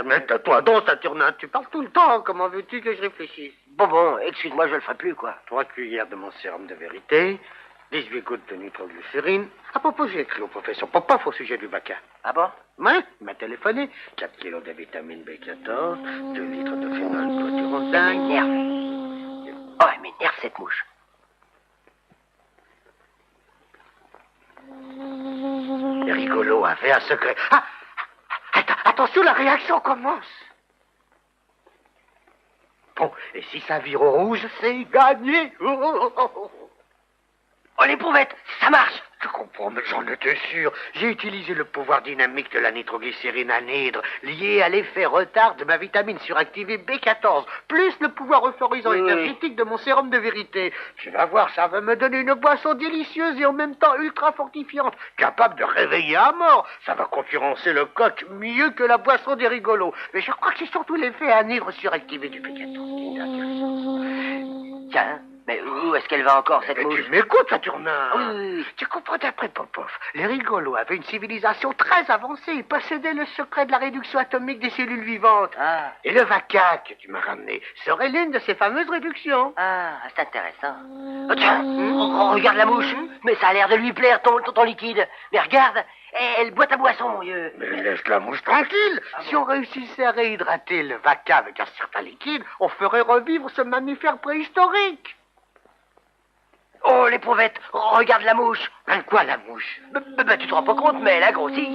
mais tais-toi donc, Saturnin. Tu parles tout le temps. Comment veux-tu que je réfléchisse? Bonbon, excuse-moi, je le ferai plus, quoi. 3 cuillères de mon sérum de vérité, 18 gouttes de nitroglycérine. À propos, j'ai écrit au professeur Popov au sujet du vaca. Ah bon? Ouais, il m'a téléphoné. 4 kilos de vitamine B14, 2 litres de phénol clôturontinque. M'énerve. Oh, elle m'énerve, cette mouche. Les rigolos avaient un secret. Ah! Attention, la réaction commence. Bon, et si ça vire au rouge, c'est gagné. Oh, l'éprouvette, ça marche! Je comprends, mais j'en étais sûr. J'ai utilisé le pouvoir dynamique de la nitroglycérine anhydre, lié à l'effet retard de ma vitamine suractivée B14, plus le pouvoir euphorisant énergétique de mon sérum de vérité. Tu vas voir, ça va me donner une boisson délicieuse et en même temps ultra fortifiante, capable de réveiller à mort. Ça va concurrencer le coq mieux que la boisson des rigolos. Mais je crois que c'est surtout l'effet anhydre suractivé du B14. Tiens, mais où est-ce qu'elle va encore, cette Mais mouche? tu m'écoutes, Saturnin. Oui. Tu comprends, d'après Popov, les rigolos avaient une civilisation très avancée. Ils possédaient le secret de la réduction atomique des cellules vivantes. Ah. Et le vaca que tu m'as ramené serait l'une de ces fameuses réductions. Ah, c'est intéressant. Oh, tiens, regarde la mouche. Mais ça a l'air de lui plaire, ton liquide. Mais regarde, elle boit ta boisson, mon vieux. Mais laisse la mouche tranquille. Si on réussissait à réhydrater le vaca avec un certain liquide, on ferait revivre ce mammifère préhistorique. Oh, l'éprouvette, regarde la mouche. Ben quoi, la mouche? Tu te rends pas compte, mais elle a grossi.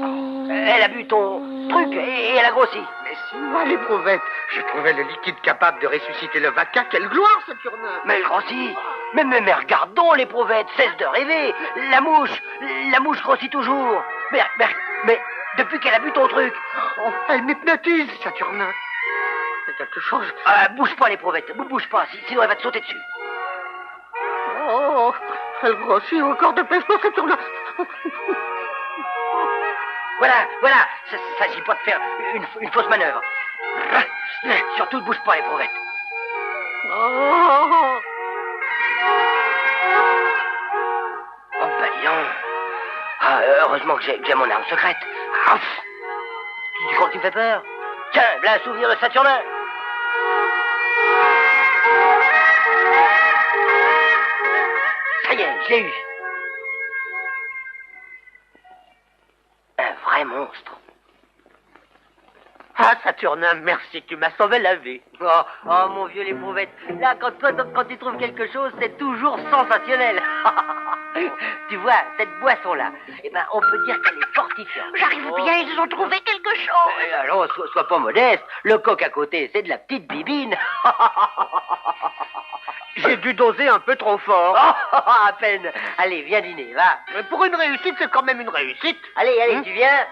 Elle a bu ton truc et elle a grossi. Mais si moi, l'éprouvette, je trouvais le liquide capable de ressusciter le vaca, quelle gloire, Saturnin! Mais elle grossit. Mais regarde donc, l'éprouvette, cesse de rêver. La mouche grossit toujours. Mais depuis qu'elle a bu ton truc. Oh, elle m'hypnotise, Saturnin. C'est quelque chose. Bouge pas, l'éprouvette, bouge pas, sinon elle va te sauter dessus. Oh, elle grossit encore de plus, Saturnin. Voilà, ça s'agit pas de faire une fausse manœuvre. Surtout ne bouge pas, l'éprouvette. Oh. Oh, ben non. Heureusement que j'ai mon arme secrète. Tu crois que tu me fais peur? Tiens, là un souvenir de Saturnin. Ça y est, je l'ai eu. Un vrai monstre. Ah, Saturnin, merci, tu m'as sauvé la vie. Oh, mon vieux l'éprouvette. Là, quand tu trouves quelque chose, c'est toujours sensationnel. Tu vois, cette boisson-là, eh ben, on peut dire qu'elle est fortifiante. J'arrive bien, ils ont trouvé quelque chose. Alors, sois pas modeste. Le coq à côté, c'est de la petite bibine. J'ai dû doser un peu trop fort. À peine. Allez, viens dîner, va. Mais pour une réussite, c'est quand même une réussite. Allez, tu viens?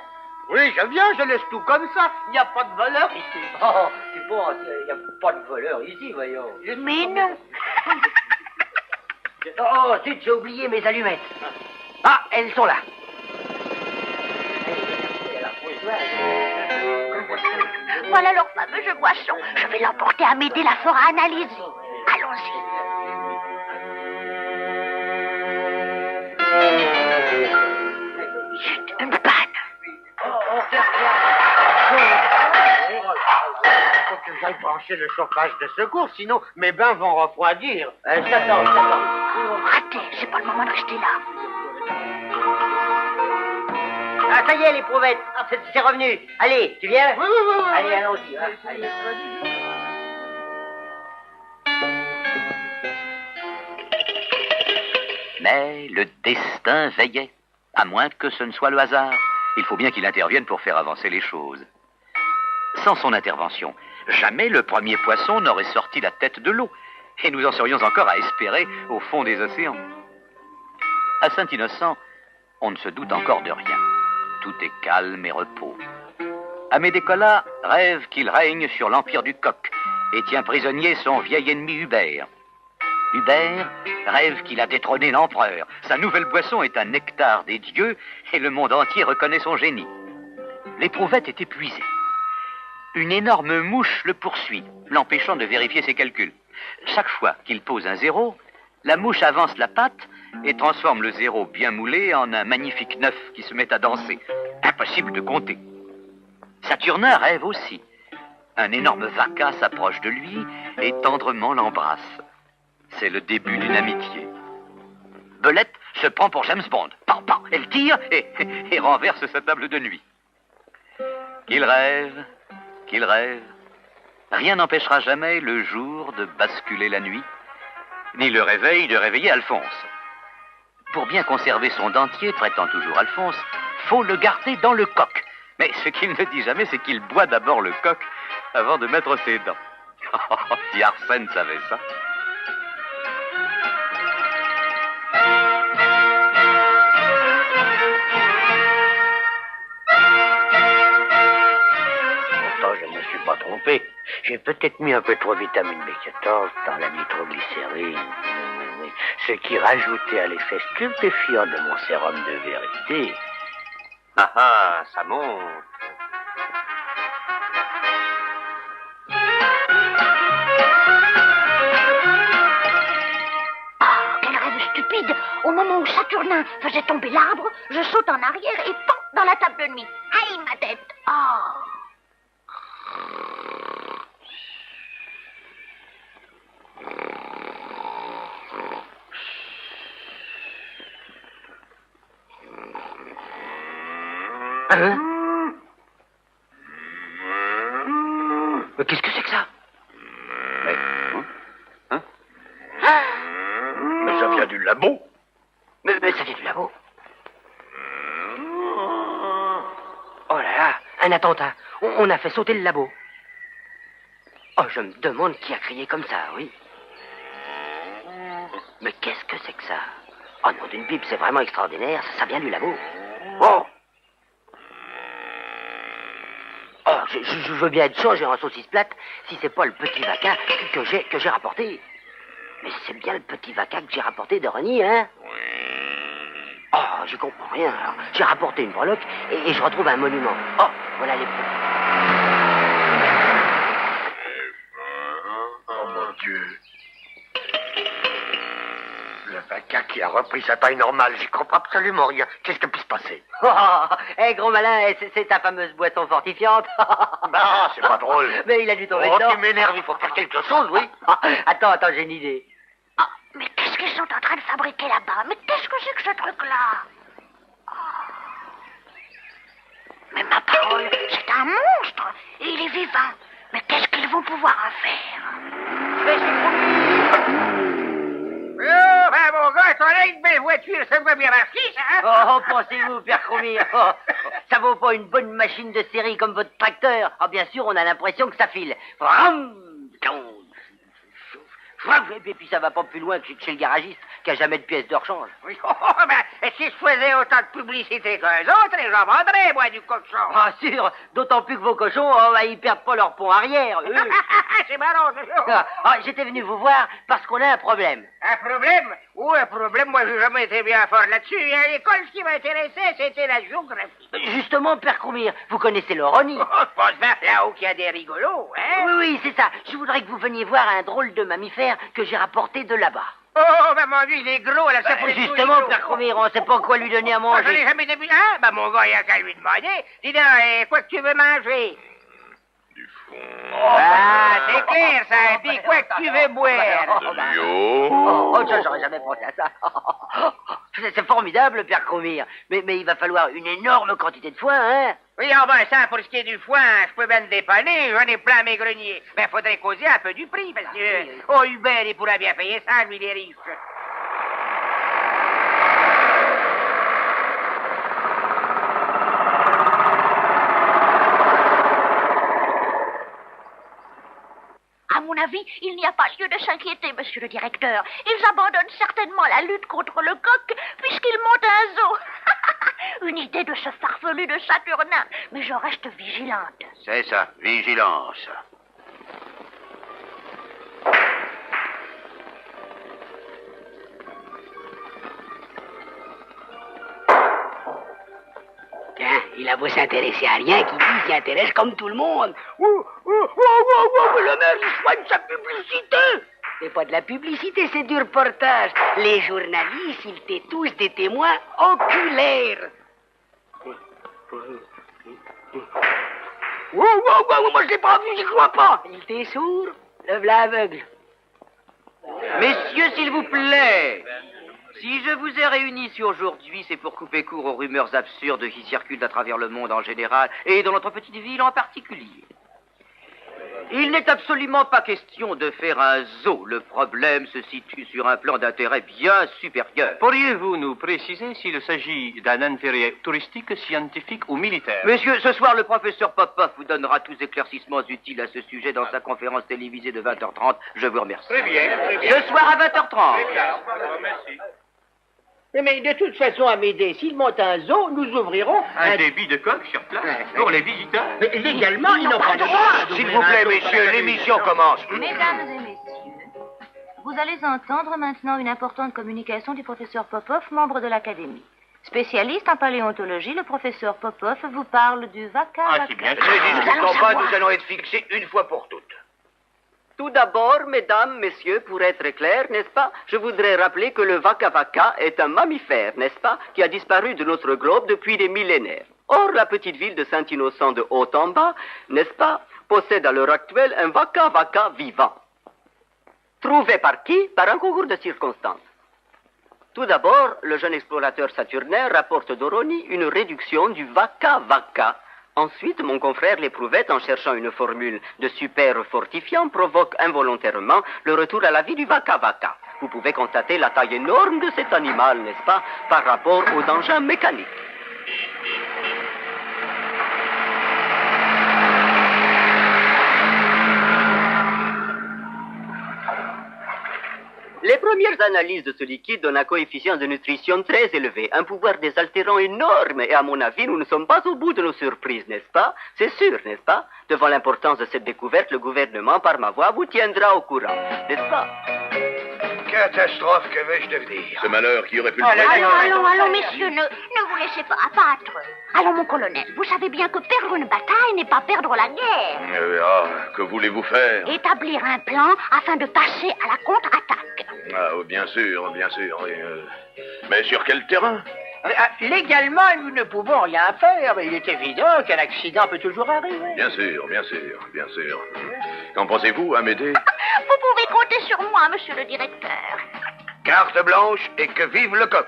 Oui, je viens, je laisse tout comme ça. Il n'y a pas de valeur ici. Oh, tu penses, il n'y a pas de voleur ici, voyons. Mais non. Oh, zut, j'ai oublié mes allumettes. Ah, elles sont là. Voilà leur fameux boisson. Je vais l'emporter à m'aider la fera analyser. Allons-y. Chut, une panne. Il faut que j'aille brancher le chauffage de secours, sinon mes bains vont refroidir. Je t'attends. Raté, c'est pas le moment de rester là. Ah, ça y est, l'éprouvette. C'est revenu. Allez, tu viens? Oui. Allez, allons-y. Va. Allez. Mais le destin veillait, à moins que ce ne soit le hasard. Il faut bien qu'il intervienne pour faire avancer les choses. Sans son intervention, jamais le premier poisson n'aurait sorti la tête de l'eau, et nous en serions encore à espérer au fond des océans. À Saint-Innocent, on ne se doute encore de rien. Tout est calme et repos. Amédée Colas rêve qu'il règne sur l'empire du coq et tient prisonnier son vieil ennemi Hubert. Hubert rêve qu'il a détrôné l'empereur. Sa nouvelle boisson est un nectar des dieux et le monde entier reconnaît son génie. L'éprouvette est épuisée. Une énorme mouche le poursuit, l'empêchant de vérifier ses calculs. Chaque fois qu'il pose un zéro, la mouche avance la patte et transforme le zéro bien moulé en un magnifique 9 qui se met à danser. Impossible de compter. Saturnin rêve aussi. Un énorme vaca s'approche de lui et tendrement l'embrasse. C'est le début d'une amitié. Belette se prend pour James Bond. Pan, pan. Elle tire et renverse sa table de nuit. Qu'il rêve, rien n'empêchera jamais le jour de basculer la nuit, ni le réveil de réveiller Alphonse. Pour bien conserver son dentier, traitant toujours Alphonse, faut le garder dans le coq. Mais ce qu'il ne dit jamais, c'est qu'il boit d'abord le coq avant de mettre ses dents. Si Arsène savait ça. Pourtant, je ne me suis pas trompé. J'ai peut-être mis un peu trop de vitamine B14 dans la nitroglycérine. Oui. Ce qui rajoutait à l'effet stupéfiant de mon sérum de vérité. Ah, ça monte. Quel rêve stupide. Au moment où Saturnin faisait tomber l'arbre, je saute en arrière et pan dans la table de nuit. Aïe, ma tête. Oh. Hein? Mais qu'est-ce que c'est que ça? Mais ça vient du labo. Mais ça vient du labo. Oh là là, un attentat. On a fait sauter le labo. Oh, je me demande qui a crié comme ça, oui. Mais qu'est-ce que c'est que ça? Oh non, d'une pipe, c'est vraiment extraordinaire. Ça vient du labo. Oh! Oh, je veux bien être changé en saucisse plate si c'est pas le petit vaca que j'ai rapporté. Mais c'est bien le petit vaca que j'ai rapporté de Reny, hein? Oh, j'y comprends rien. Alors, j'ai rapporté une breloque et je retrouve un monument. Oh, voilà les... Oh mon Dieu. Le vaca qui a repris sa taille normale, j'y comprends absolument rien. Qu'est-ce qui peut se passer? Hé, gros malin, c'est ta fameuse boisson fortifiante. Bah, c'est pas drôle. Mais il a dû tomber Oh, dedans. tu m'énerves, il faut faire quelque chose, oui. Attends, j'ai une idée. Ah, mais qu'est-ce qu'ils sont en train de fabriquer là-bas? Mais qu'est-ce que c'est que ce truc-là? Mais ma parole, c'est un monstre. Et il est vivant. Mais qu'est-ce qu'ils vont pouvoir en faire? Oh, ben, mon gars, t'en as une belle voiture, ça va bien marcher, ça, hein? Oh, pensez-vous, Père Cromir, ça vaut pas une bonne machine de série comme votre tracteur. Ah, bien sûr, on a l'impression que ça file. Et puis ça va pas plus loin que chez le garagiste qui a jamais de pièces de rechange. Oui, ben, si je faisais autant de publicité qu'eux autres, j'en vendrais, moi, du cochon. Ah, sûr, d'autant plus que vos cochons, ils perdent pas leur pont arrière, eux. C'est marrant, ça. J'étais venu vous voir parce qu'on a un problème. Un problème? Oui, un problème, moi, j'ai jamais été bien fort là-dessus. À l'école, ce qui m'intéressait, c'était la géographie. Justement, Père Cromir, vous connaissez le Rony. Je pense bien là-haut qu'il y a des rigolos, hein? Oui, oui, c'est ça. Je voudrais que vous veniez voir un drôle de mammifère que j'ai rapporté de là-bas. Oh, ben, mon Dieu, il est gros, là, ça pour les Justement, gros. Père Cromir, on sait pas quoi lui donner à Moi, j'en ai manger. jamais vu. Hein? Ben, mon gars, il y a qu'à lui demander. Dis donc, quoi que tu veux manger? Du fond. Ah, c'est clair, ça. Dis quoi que tu veux boire? De l'eau. Oh, ça, j'aurais jamais pensé à ça. C'est formidable, Père Cromir. Mais il va falloir une énorme quantité de foin, hein? Oui, en ben, ça, pour ce qui est du foin, je peux bien te dépanner. J'en ai plein mes greniers. Ben, faudrait causer un peu du prix, parce que... Oh, Hubert, il pourrait bien payer ça, lui, il est riche. À mon avis, il n'y a pas lieu de s'inquiéter, monsieur le directeur. Ils abandonnent certainement la lutte contre le coq, puisqu'ils montent un zoo. Une idée de ce farfelu de Saturnin, mais je reste vigilante. C'est ça, vigilance. Tiens, il a beau s'intéresser à rien, qui dit s'y intéresse comme tout le monde. Le maire, il soigne sa publicité. C'est pas de la publicité, c'est du reportage. Les journalistes, ils étaient tous des témoins oculaires. Moi, je l'ai pas vu, j'y crois pas. Il était sourd, le v'là aveugle. Messieurs, s'il vous plaît, si je vous ai réunis ici aujourd'hui, c'est pour couper court aux rumeurs absurdes qui circulent à travers le monde en général et dans notre petite ville en particulier. Il n'est absolument pas question de faire un zoo. Le problème se situe sur un plan d'intérêt bien supérieur. Pourriez-vous nous préciser s'il s'agit d'un intérêt touristique, scientifique ou militaire? Monsieur, ce soir, le professeur Popov vous donnera tous éclaircissements utiles à ce sujet dans sa conférence télévisée de 20h30. Je vous remercie. Très bien, très bien. Ce soir à 20h30. Merci. Mais de toute façon, Amédée, s'il monte un zoo, nous ouvrirons Un débit de coq sur place pour les visiteurs. Mais légalement, ils n'ont pas le droit. S'il vous plaît, messieurs, l'émission commence. Mesdames et messieurs, vous allez entendre maintenant une importante communication du professeur Popov, membre de l'Académie. Spécialiste en paléontologie, le professeur Popov vous parle du vaka-vaka. c'est bien. Ne discutons pas, nous allons être fixés une fois pour toutes. Tout d'abord, mesdames, messieurs, pour être clair, n'est-ce pas, je voudrais rappeler que le vaka-vaka est un mammifère, n'est-ce pas, qui a disparu de notre globe depuis des millénaires. Or, la petite ville de Saint-Innocent de Haut-en-Bas, n'est-ce pas, possède à l'heure actuelle un vaka-vaka vivant. Trouvé par qui? Par un concours de circonstances. Tout d'abord, le jeune explorateur saturnin rapporte d'Oroni une réduction du vaka-vaka. Ensuite, mon confrère l'Éprouvette, en cherchant une formule de super fortifiant, provoque involontairement le retour à la vie du vaka-vaka. Vous pouvez constater la taille énorme de cet animal, n'est-ce pas, par rapport aux engins mécaniques. Les premières analyses de ce liquide donnent un coefficient de nutrition très élevé, un pouvoir désaltérant énorme, et à mon avis, nous ne sommes pas au bout de nos surprises, n'est-ce pas? C'est sûr, n'est-ce pas? Devant l'importance de cette découverte, le gouvernement, par ma voix, vous tiendra au courant, n'est-ce pas? Catastrophe, que vais-je devenir? Ce malheur qui aurait pu le Allons, messieurs, ne vous laissez pas abattre. Allons, mon colonel, vous savez bien que perdre une bataille n'est pas perdre la guerre. Que voulez-vous faire? Établir un plan afin de passer à la contre-attaque. Bien sûr, oui, mais sur quel terrain? Légalement, nous ne pouvons rien faire, mais il est évident qu'un accident peut toujours arriver. Bien sûr. Qu'en pensez-vous, Amédée? Vous pouvez compter sur moi, monsieur le directeur. Carte blanche et que vive le coq.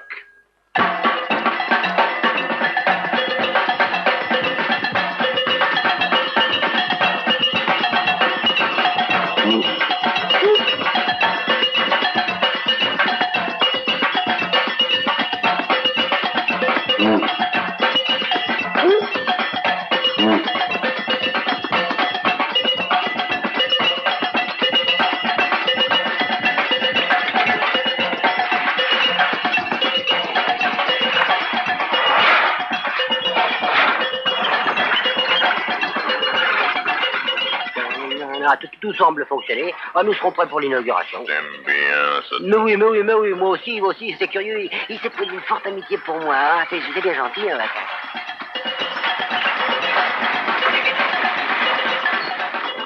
Tout semble fonctionner. Ah, nous serons prêts pour l'inauguration. J'aime bien ça. Mais oui, moi aussi, c'est curieux. Il s'est pris d'une forte amitié pour moi. Hein. C'est bien gentil, hein, Vaca.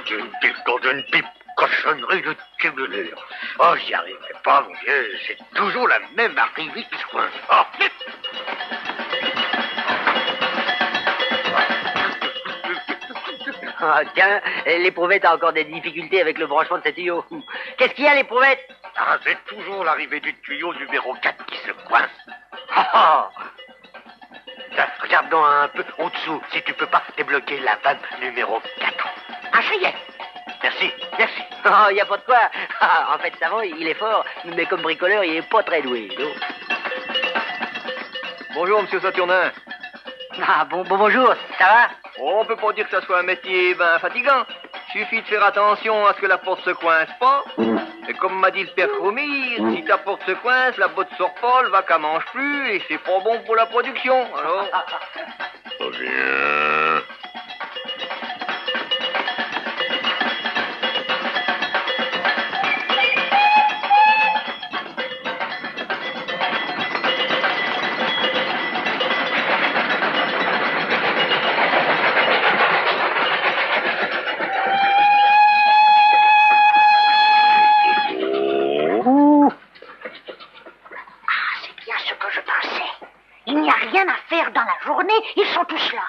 D'une pipe cochonnerie de tubulure. Oh, j'y arriverai pas, mon Dieu. C'est toujours la même arrivée qui se coince. Oh. Ah, tiens, l'éprouvette a encore des difficultés avec le branchement de ses tuyaux. Qu'est-ce qu'il y a, l'éprouvette? Ah, c'est toujours l'arrivée du tuyau numéro 4 qui se coince. Oh. Tiens, regarde donc un peu au-dessous, si tu peux pas débloquer la vanne numéro 4. Ah, ça y est. Merci. Oh, y a pas de quoi. En fait, Savant, il est fort, mais comme bricoleur, il est pas très doué. Non. Bonjour, monsieur Saturnin. Ah, bonjour, ça va? Oh, on peut pas dire que ça soit un métier fatigant. Suffit de faire attention à ce que la porte se coince pas. Et comme m'a dit le père Chromie, si ta porte se coince, la botte sort pas, le vaca mange plus, et c'est pas bon pour la production. Alors... Reviens. Il n'y a rien à faire dans la journée, ils sont tous là.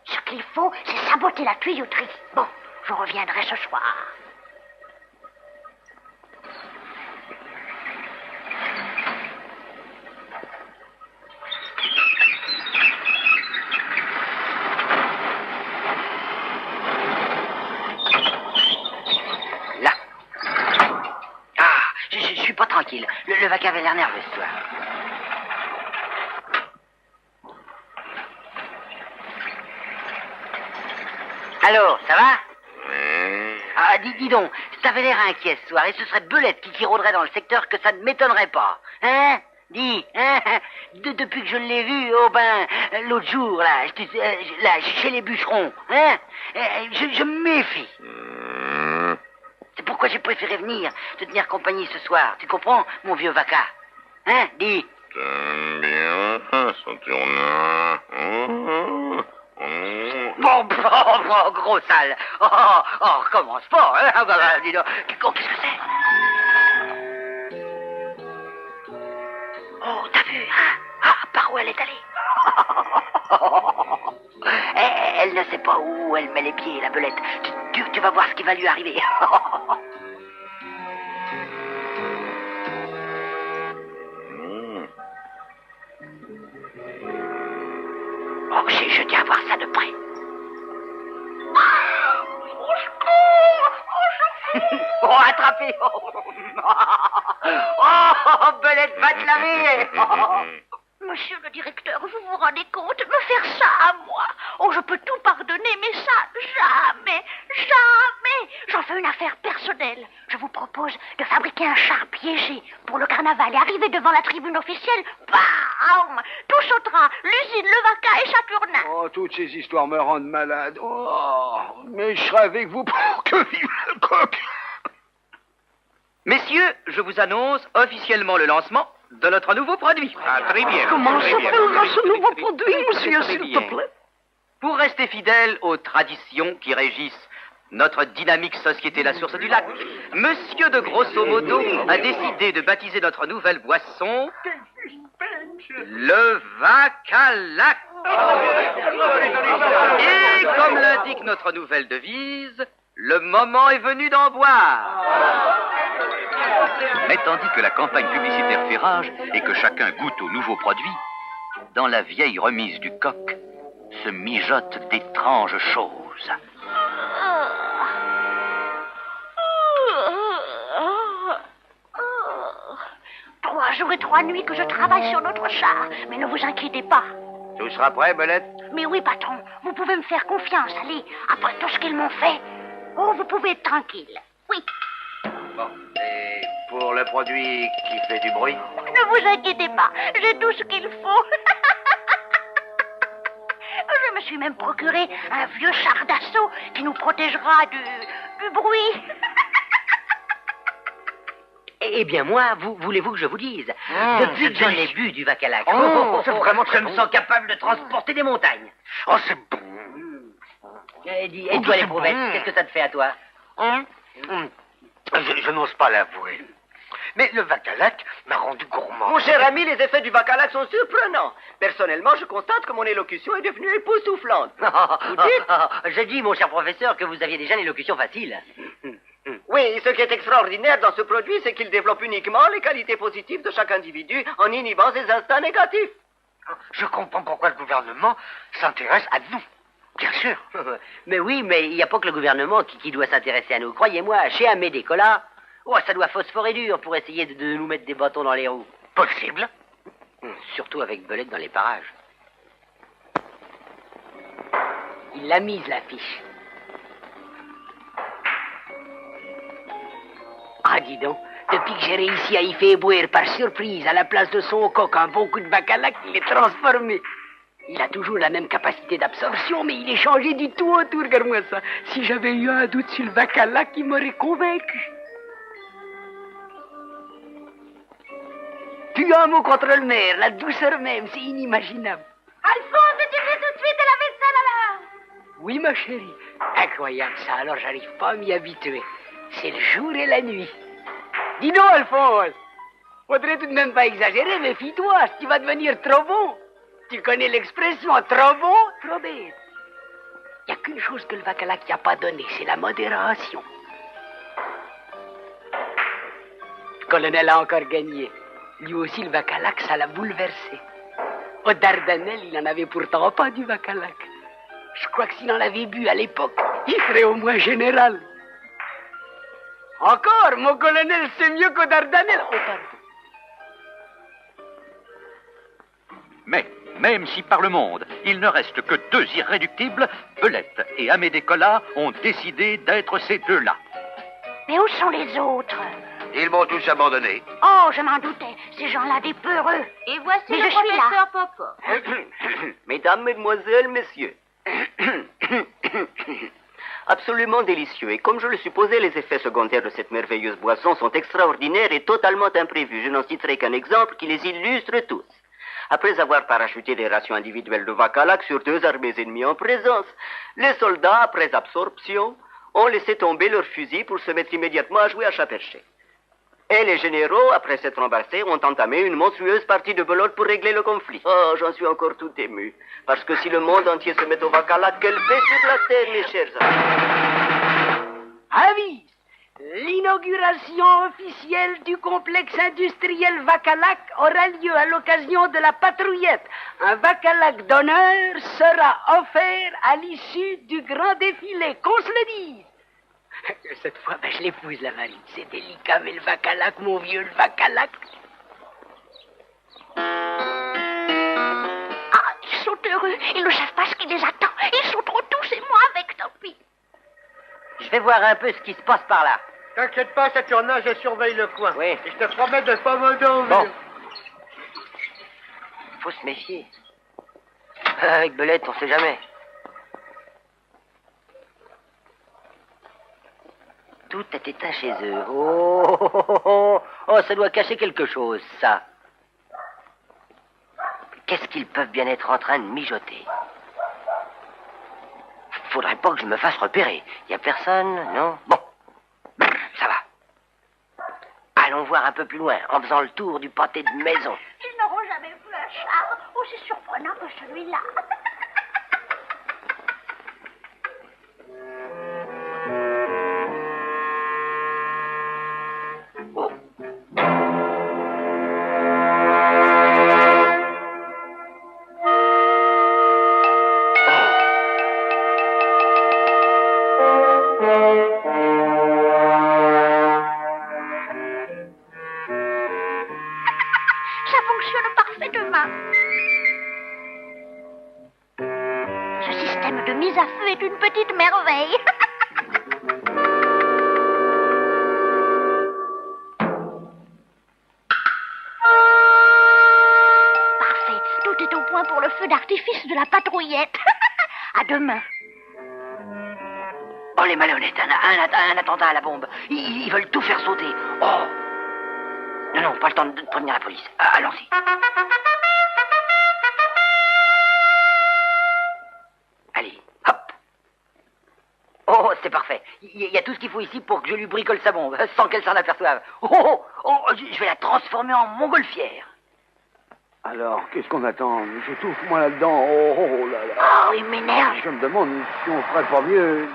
Ce qu'il faut, c'est saboter la tuyauterie. Bon, je reviendrai ce soir. Là. Ah, je suis pas tranquille. Le vaca avait l'air nerveux ce soir. Alors, ça va? Ah, dis donc, t'avais l'air inquiet ce soir, et ce serait Belette qui rôderait dans le secteur que ça ne m'étonnerait pas. Hein? Dis, hein? Depuis que je l'ai vu, l'autre jour, là, chez les bûcherons, hein? Je me méfie. C'est pourquoi j'ai préféré venir te tenir compagnie ce soir. Tu comprends, mon vieux vaca? Hein? Dis. T'aimes bien, Saturnin. Bon, gros sale. Recommence pas, hein? Dis donc. Qu'est-ce que c'est? Oh, t'as vu, hein? Ah, par où elle est allée? Elle ne sait pas où elle met les pieds, la belette. Tu vas voir ce qui va lui arriver. Oh, je tiens à voir ça de près. Oh, attrapé. Oh, belette, va te laver. Monsieur le directeur, vous vous rendez compte de me faire ça à moi? Oh, je peux tout pardonner, mais ça, jamais. J'en fais une affaire personnelle. Je vous propose de fabriquer un char piégé pour le carnaval et arriver devant la tribune officielle. Bam! Tout sautera. L'usine, le vaca et Saturnin. Oh, toutes ces histoires me rendent malade. Oh, mais je serai avec vous pour que vive le coq. Messieurs, je vous annonce officiellement le lancement de notre nouveau produit. Ah, très bien. Comment s'appellera ce nouveau produit, monsieur, Très s'il bien. te plaît? Pour rester fidèle aux traditions qui régissent notre dynamique société La Source du Lac, Monsieur de Grosso Modo a décidé de baptiser notre nouvelle boisson le Vacalac. Et comme l'indique notre nouvelle devise, le moment est venu d'en boire. Mais tandis que la campagne publicitaire fait rage et que chacun goûte au nouveau produit, dans la vieille remise du coq se mijotent d'étranges choses. 3 jours 2 jours et 3 nuits que je travaille sur notre char. Mais ne vous inquiétez pas. Tout sera prêt, Belette? Mais oui, patron, vous pouvez me faire confiance, allez. Après tout ce qu'ils m'ont fait, oh, vous pouvez être tranquille. Oui. Bon, et pour le produit qui fait du bruit? Ne vous inquiétez pas, j'ai tout ce qu'il faut. Je me suis même procuré un vieux char d'assaut qui nous protégera du bruit. Eh bien, moi, voulez-vous que je vous dise depuis que j'en ai bu du Vacalac, c'est vraiment très je me sens capable de transporter des montagnes. Oh, c'est bon. Et toi, l'éprouvette, qu'est-ce que ça te fait à toi? Je n'ose pas l'avouer. Mais le Vacalac m'a rendu gourmand. Mon cher ami, les effets du Vacalac sont surprenants. Personnellement, je constate que mon élocution est devenue époustouflante. Vous dites? Je dis, mon cher professeur, que vous aviez déjà une élocution facile. Oui, ce qui est extraordinaire dans ce produit, c'est qu'il développe uniquement les qualités positives de chaque individu en inhibant ses instincts négatifs. Je comprends pourquoi le gouvernement s'intéresse à nous. Bien sûr. Mais oui, mais il n'y a pas que le gouvernement qui doit s'intéresser à nous. Croyez-moi, chez Amédée Collat, ça doit phosphorer dur pour essayer de nous mettre des bâtons dans les roues. Possible. Surtout avec Belette dans les parages. Il l'a mise, l'affiche. Ah, dis donc, depuis que j'ai réussi à y faire boire par surprise à la place de son coq un bon coup de Vacalac, il est transformé. Il a toujours la même capacité d'absorption, mais il est changé du tout au tout, regarde-moi ça. Si j'avais eu un doute sur le Vacalac, il m'aurait convaincu. Tu as un mot contre le maire, la douceur même, c'est inimaginable. Alphonse, tu fais tout de suite la vaisselle alors? Oui, ma chérie. Incroyable ça, alors j'arrive pas à m'y habituer. C'est le jour et la nuit. Dis donc, Alphonse, faudrait tout de même pas exagérer, mais fie-toi, tu vas devenir trop bon. Tu connais l'expression, trop bon, trop bête. Il n'y a qu'une chose que le Vacalac n'a pas donnée, c'est la modération. Le colonel a encore gagné. Lui aussi, le Vacalac, ça l'a bouleversé. Au Dardanelles, il n'en avait pourtant pas du Vacalac. Je crois que s'il en avait bu à l'époque, il serait au moins général. Encore, mon colonel, c'est mieux qu'au Dardanelles. Oh, pardon. Mais, même si par le monde, il ne reste que 2 irréductibles, Belette et Amédée Collat ont décidé d'être ces 2-là. Mais où sont les autres? Ils m'ont tous abandonné. Oh, je m'en doutais. Ces gens-là, des peureux. Et voici Mais le je suis là. professeur Popov. Mesdames, mesdemoiselles, messieurs. Absolument délicieux. Et comme je le supposais, les effets secondaires de cette merveilleuse boisson sont extraordinaires et totalement imprévus. Je n'en citerai qu'un exemple qui les illustre tous. Après avoir parachuté des rations individuelles de Vacalac sur 2 armées ennemies en présence, les soldats, après absorption, ont laissé tomber leurs fusils pour se mettre immédiatement à jouer à chat perché. Et les généraux, après s'être embarrassés, ont entamé une monstrueuse partie de belote pour régler le conflit. Oh, j'en suis encore tout ému. Parce que si le monde entier se met au Vacalac, quelle paix sur la terre, mes chers amis. Avis, l'inauguration officielle du complexe industriel Vacalac aura lieu à l'occasion de la patrouillette. Un Vacalac d'honneur sera offert à l'issue du grand défilé, qu'on se le dise. Cette fois, je l'épouse, la marine. C'est délicat, mais le Vacalac, mon vieux, le Vacalac. Ah, ils sont heureux. Ils ne savent pas ce qui les attend. Ils sont trop tous et moi avec, tant pis. Je vais voir un peu ce qui se passe par là. T'inquiète pas, Saturnin, je surveille le coin. Oui. Et je te promets de pas me donner. Bon. Faut se méfier. Avec Belette, on sait jamais. Tout est éteint chez eux. Oh, ça doit cacher quelque chose, ça. Qu'est-ce qu'ils peuvent bien être en train de mijoter? Faudrait pas que je me fasse repérer. Y a personne, non? Bon, ça va. Allons voir un peu plus loin, en faisant le tour du pâté de maison. Ils n'auront jamais vu un char aussi surprenant que celui-là. petite merveille. Parfait. Tout est au point pour le feu d'artifice de la patrouillette. À demain. Oh, les malhonnêtes, un attentat à la bombe. Ils veulent tout faire sauter. Oh. Non, pas le temps de prévenir la police. Allons-y. Allez, hop. Oh, c'est parfait. Il y a tout ce qu'il faut ici pour que je lui bricole sa bombe, sans qu'elle s'en aperçoive. Oh, je vais la transformer en montgolfière. Alors, qu'est-ce qu'on attend? J'étouffe, moi, là-dedans. Oh là là. Oh, il m'énerve. Je me demande si on ferait pas mieux.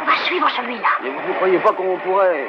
On va suivre celui-là. Mais vous ne croyez pas qu'on pourrait...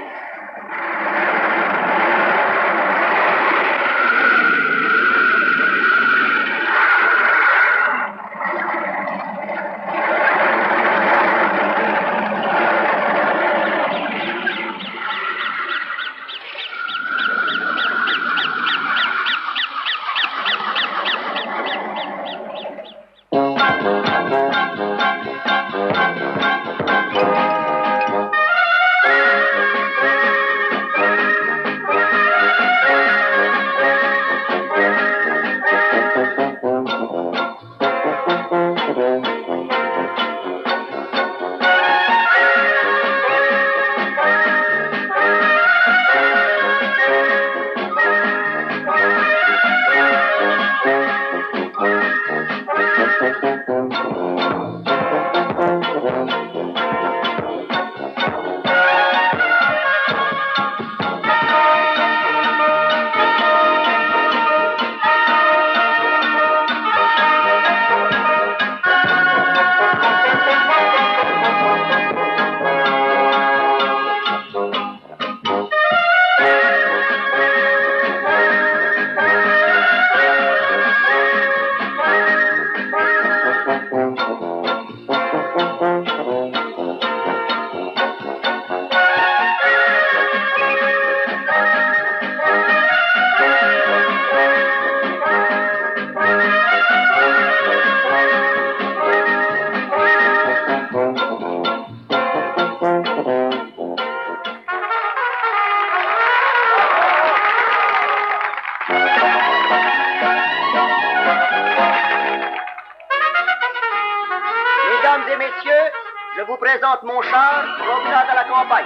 Mesdames et messieurs, je vous présente mon char, promenade à la campagne.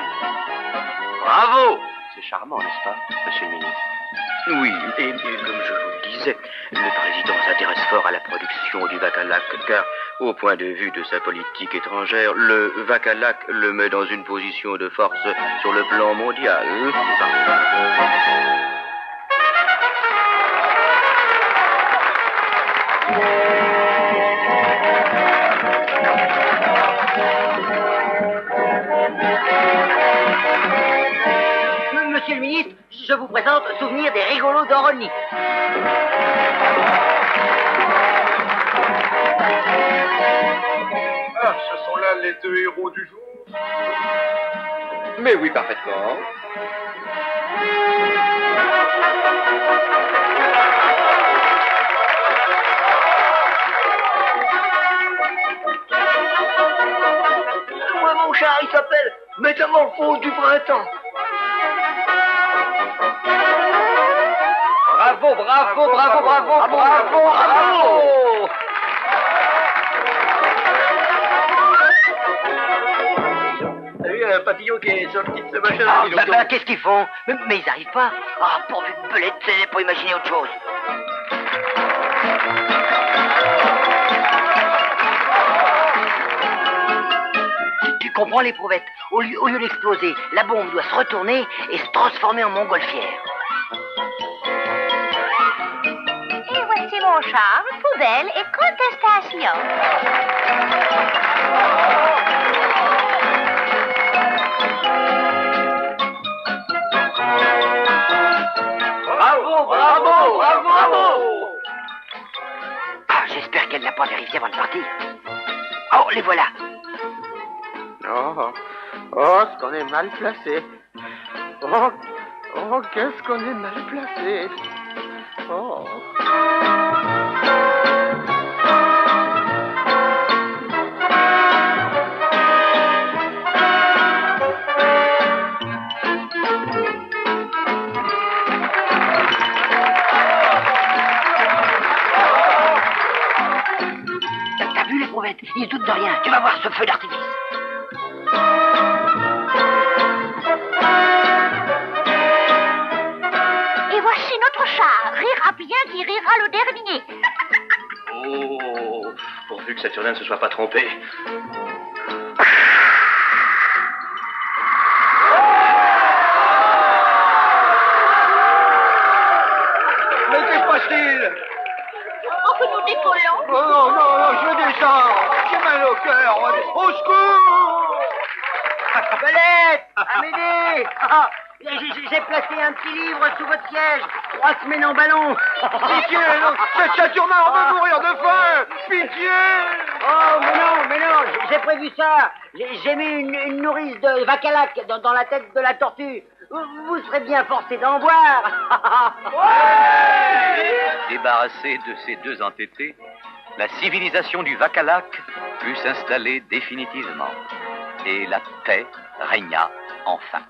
Bravo! C'est charmant, n'est-ce pas, monsieur le ministre? Oui, et comme je vous le disais, le président s'intéresse fort à la production du Vacalac, car, au point de vue de sa politique étrangère, le Vacalac le met dans une position de force sur le plan mondial. Monsieur le ministre, je vous présente Souvenir des rigolos d'Orony. Ah, ce sont là les deux héros du jour. Mais oui, parfaitement. Moi, mon char, il s'appelle Métamorphose du printemps. Bravo, bravo, bravo, bravo, bravo, bravo! T'as vu un papillon qui est sorti de ce machin? Qu'est-ce qu'ils font? Mais ils arrivent pas. Ah, pourvu de belette, c'est pour imaginer autre chose. Tu comprends, l'éprouvette? Au lieu d'exploser, la bombe doit se retourner et se transformer en montgolfière. Et voici mon char, poubelle et contestation. Bravo, bravo, bravo, bravo! Ah, j'espère qu'elle n'a pas vérifié avant de partir. Oh, les voilà. Oh, ce qu'on est mal placé. Oh, qu'est-ce qu'on est mal placé. Oh. Tu vas voir ce feu d'artifice. Et voici notre chat. Rira bien qui rira le dernier. Oh, pourvu que Saturnin ne se soit pas trompé. Mais que se passe-t-il? Oh, que nous décollons. Oh non, non, non, je descends. J'ai mal au cœur. Au secours! Belette! Amédée! Ah, j'ai placé un petit livre sous votre siège. 3 semaines en ballon. Pitié, non, cette Saturnin, on va mourir de faim. Pitié! Oh, mais non, j'ai prévu ça. J'ai mis une nourrice de Vacalac dans la tête de la tortue. Vous serez bien forcé d'en boire. Débarrassée de ces deux entêtés, la civilisation du Vacalac put s'installer définitivement. Et la paix régna enfin.